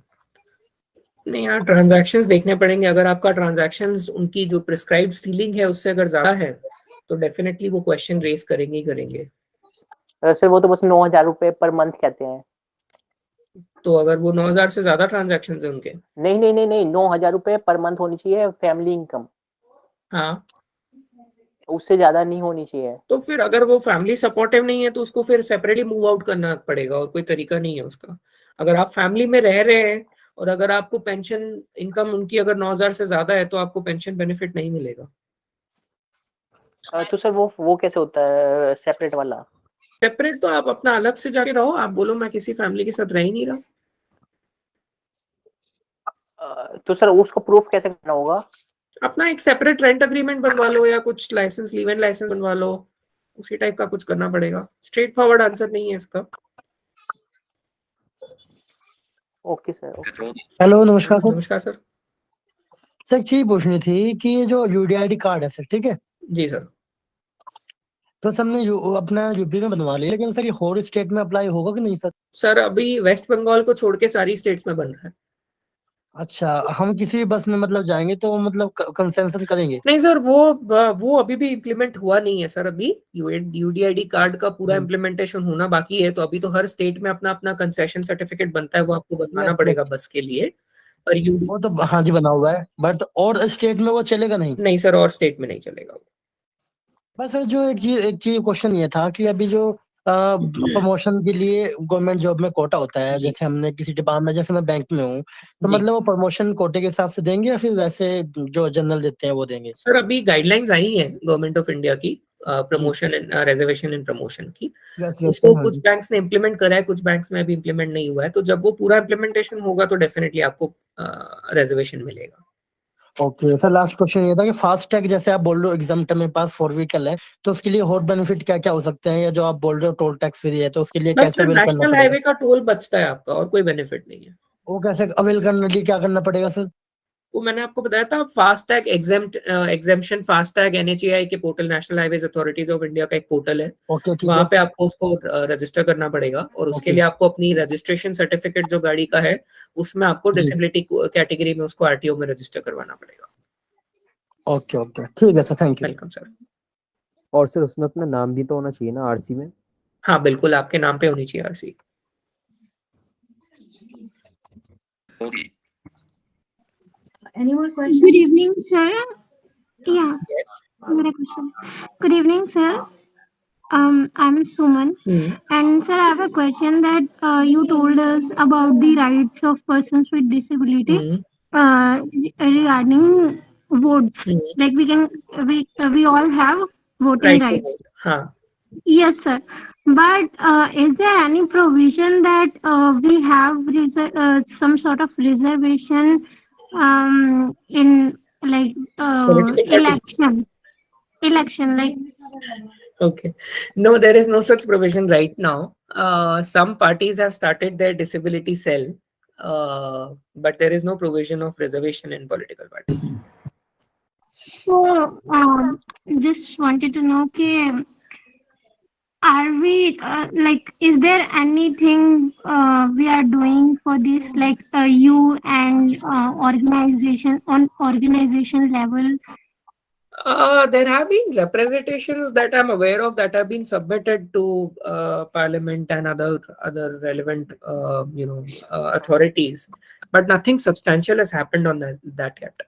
नहीं यार, ट्रांजैक्शंस देखने पड़ेंगे। अगर आपका ट्रांजैक्शंस उनकी जो प्रिस्क्राइब्ड सीलिंग है उससे अगर ज्यादा है तो डेफिनेटली वो क्वेश्चन रेज करेंगे ही करेंगे। सर वो तो बस 9,000 रुपए पर मंथ कहते हैं। तो अगर वो 9,000 से ज्यादा ट्रांजैक्शंस है उनके? नहीं 9,000 रुपए पर मंथ होनी चाहिए फैमिली इनकम। हाँ, उससे ज्यादा नहीं होनी चाहिए। तो फिर अगर वो फैमिली सपोर्टिव नहीं है तो उसको फिर सेपरेटली मूव आउट करना पड़ेगा, और कोई तरीका नहीं है उसका। अगर आप फैमिली में रह रहे हैं और अगर आपको पेंशन इनकम उनकी अगर 9,000 से ज्यादा है तो आपको पेंशन बेनिफिट नहीं मिलेगा। तो सर वो कैसे होता है सेपरेट वाला? सेपरेट तो आप अपना अलग से जाके रहो, आप बोलो मैं किसी फैमिली के साथ रह ही नहीं रहा। तो सर उसको प्रूफ कैसे करना होगा? अपना एक सेपरेट रेंट एग्रीमेंट बनवा लो या कुछ लाइसेंस, लीव एंड लाइसेंस बनवा लो, उसी टाइप का कुछ करना पड़ेगा। स्ट्रेट फॉरवर्ड आंसर नहीं है इसका। Okay sir. हेलो, नमस्कार सर। नमस्कार सर। सर एक चीज पूछनी थी कि ये जो यूडीआईडी कार्ड है सर, ठीक है? जी सर। तो सर हमने अपना यूपी में बनवा लिया, लेकिन सर ये और स्टेट में अप्लाई होगा कि नहीं सर? सर अभी वेस्ट बंगाल को छोड़ के सारी स्टेट्स में बन रहा है। अच्छा, हम किसी भी बस में मतलब जाएंगे तो मतलब कंसेंसस करेंगे? नहीं सर, वो अभी भी इम्प्लीमेंट हुआ नहीं है सर। अभी यूडीआईडी कार्ड का पूरा इम्प्लीमेंटेशन होना बाकी है, तो अभी तो हर स्टेट में अपना अपना कंसेशन सर्टिफिकेट बनता है, वो आपको बनवाना पड़ेगा बस के लिए। और वो तो हाँ जी बना हुआ है, बट और स्टेट में वो चलेगा नहीं? नहीं सर, और स्टेट में नहीं चलेगा। बस सर जो एक चीज क्वेश्चन ये था कि अभी जो प्रमोशन के लिए गवर्नमेंट जॉब में कोटा होता है, जैसे हमने किसी डिपार्टमेंट में, जैसे मैं बैंक में हूँ, तो मतलब वो प्रमोशन कोटे के हिसाब से देंगे या फिर वैसे जो जनरल देते हैं वो देंगे? सर अभी गाइडलाइंस आई है गवर्नमेंट ऑफ इंडिया की promotion and reservation in promotion की, उसको कुछ बैंक्स ने इम्प्लीमेंट करा है, कुछ बैंक्स में अभी इम्प्लीमेंट नहीं हुआ है, तो जब वो पूरा इम्प्लीमेंटेशन होगा तो डेफिनेटली आपको रिजर्वेशन मिलेगा। ओके सर, लास्ट क्वेश्चन ये था कि फास्ट टैग जैसे आप बोल रहे हो एग्जाम टाइम में पास 4 व्हीकल है, तो उसके लिए और बेनिफिट क्या क्या हो सकते हैं, या जो आप बोल रहे हो टोल टैक्स फ्री है, तो उसके लिए कैसे अवेल करना नेशनल हाईवे का टोल बचता है आपका, और कोई बेनिफिट नहीं है। वो कैसे अवेल करने के लिए क्या करना पड़ेगा सर? वो मैंने आपको बताया था, fast tag exemption fast tag NHAI के portal, national highways authorities of India का एक पोर्टल है, वहां पे आपको उसको रजिस्टर करना पड़ेगा, और उसके लिए आपको अपनी रजिस्ट्रेशन सर्टिफिकेट जो गाड़ी का है उसमें आपको डिसेबिलिटी कैटेगरी में उसको RTO में रजिस्टर करवाना पड़ेगा। ओके ओके ठीक है sir, thank you. Welcome sir. और सर उसमें अपना नाम भी तो होना चाहिए ना RC में? हाँ बिल्कुल, आपके नाम पे होनी चाहिए RC। Any more questions? Good evening, sir. Yeah. Yes. Another question. Good evening, sir. I'm Suman, and sir, I have a question that you told us about the rights of persons with disability regarding votes. Like we all have voting rights. Yes, sir. But is there any provision that we have some sort of reservation in like election like? Okay, no, there is no such provision right now. Some parties have started their disability cell, but there is no provision of reservation in political parties. So just wanted to know, are we like, is there anything we are doing for this, like you and organization on organization level? There have been representations that I'm aware of that have been submitted to Parliament and other relevant authorities, but nothing substantial has happened on that yet.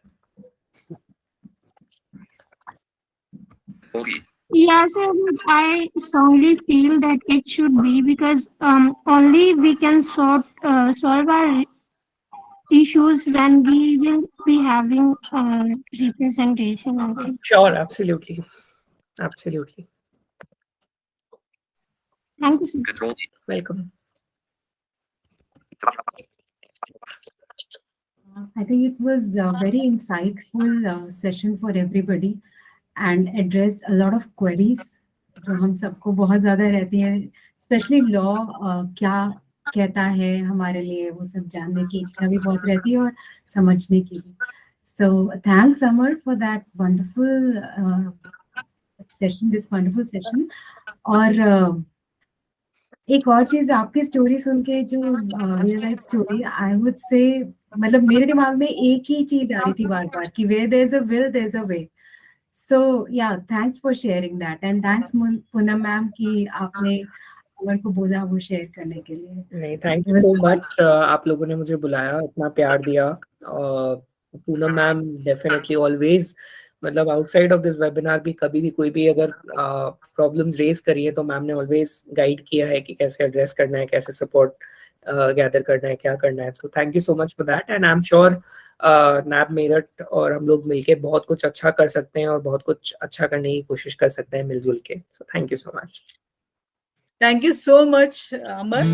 Yes, I strongly feel that it should be, because only we can solve our issues when we will be having representation, I think. Sure, absolutely. Thank you, sir. Welcome. I think it was a very insightful session for everybody and addressed a lot of queries जो हम सबको बहुत ज़्यादा रहती हैं, specially law क्या कहता है हमारे लिए, वो सब जानने की इच्छा भी बहुत रहती है और समझने की भी। So thanks Amar for that wonderful session, this wonderful session. और एक और चीज, आपकी स्टोरी सुन के जो real life story, I would say मतलब मेरे दिमाग में एक ही चीज आ रही थी बार बार कि where there is a will there is a way. So yeah, thanks for sharing that and thanks Poonam ma'am कि आपने अमर को बोला वो शेयर करने के लिए। नहीं, थैंक यू सो मच, आप लोगों ने मुझे बुलाया, इतना प्यार दिया। पूनम मैम डेफिनेटली ऑलवेज, मतलब आउटसाइड ऑफ दिस वेबिनार भी कभी भी कोई भी अगर प्रॉब्लम्स रेज करी है तो मैम ने ऑलवेज गाइड किया है कि कैसे एड्रेस करना है, कैसे सपोर्ट गैदर करना है, क्या करना है। तो thank you so much for that and I am sure NAB Meerut और हम लोग मिलके बहुत कुछ अच्छा कर सकते हैं और बहुत कुछ अच्छा करने की कोशिश कर सकते हैं मिलजुल के। So thank you so much. Thank you so much, Amar.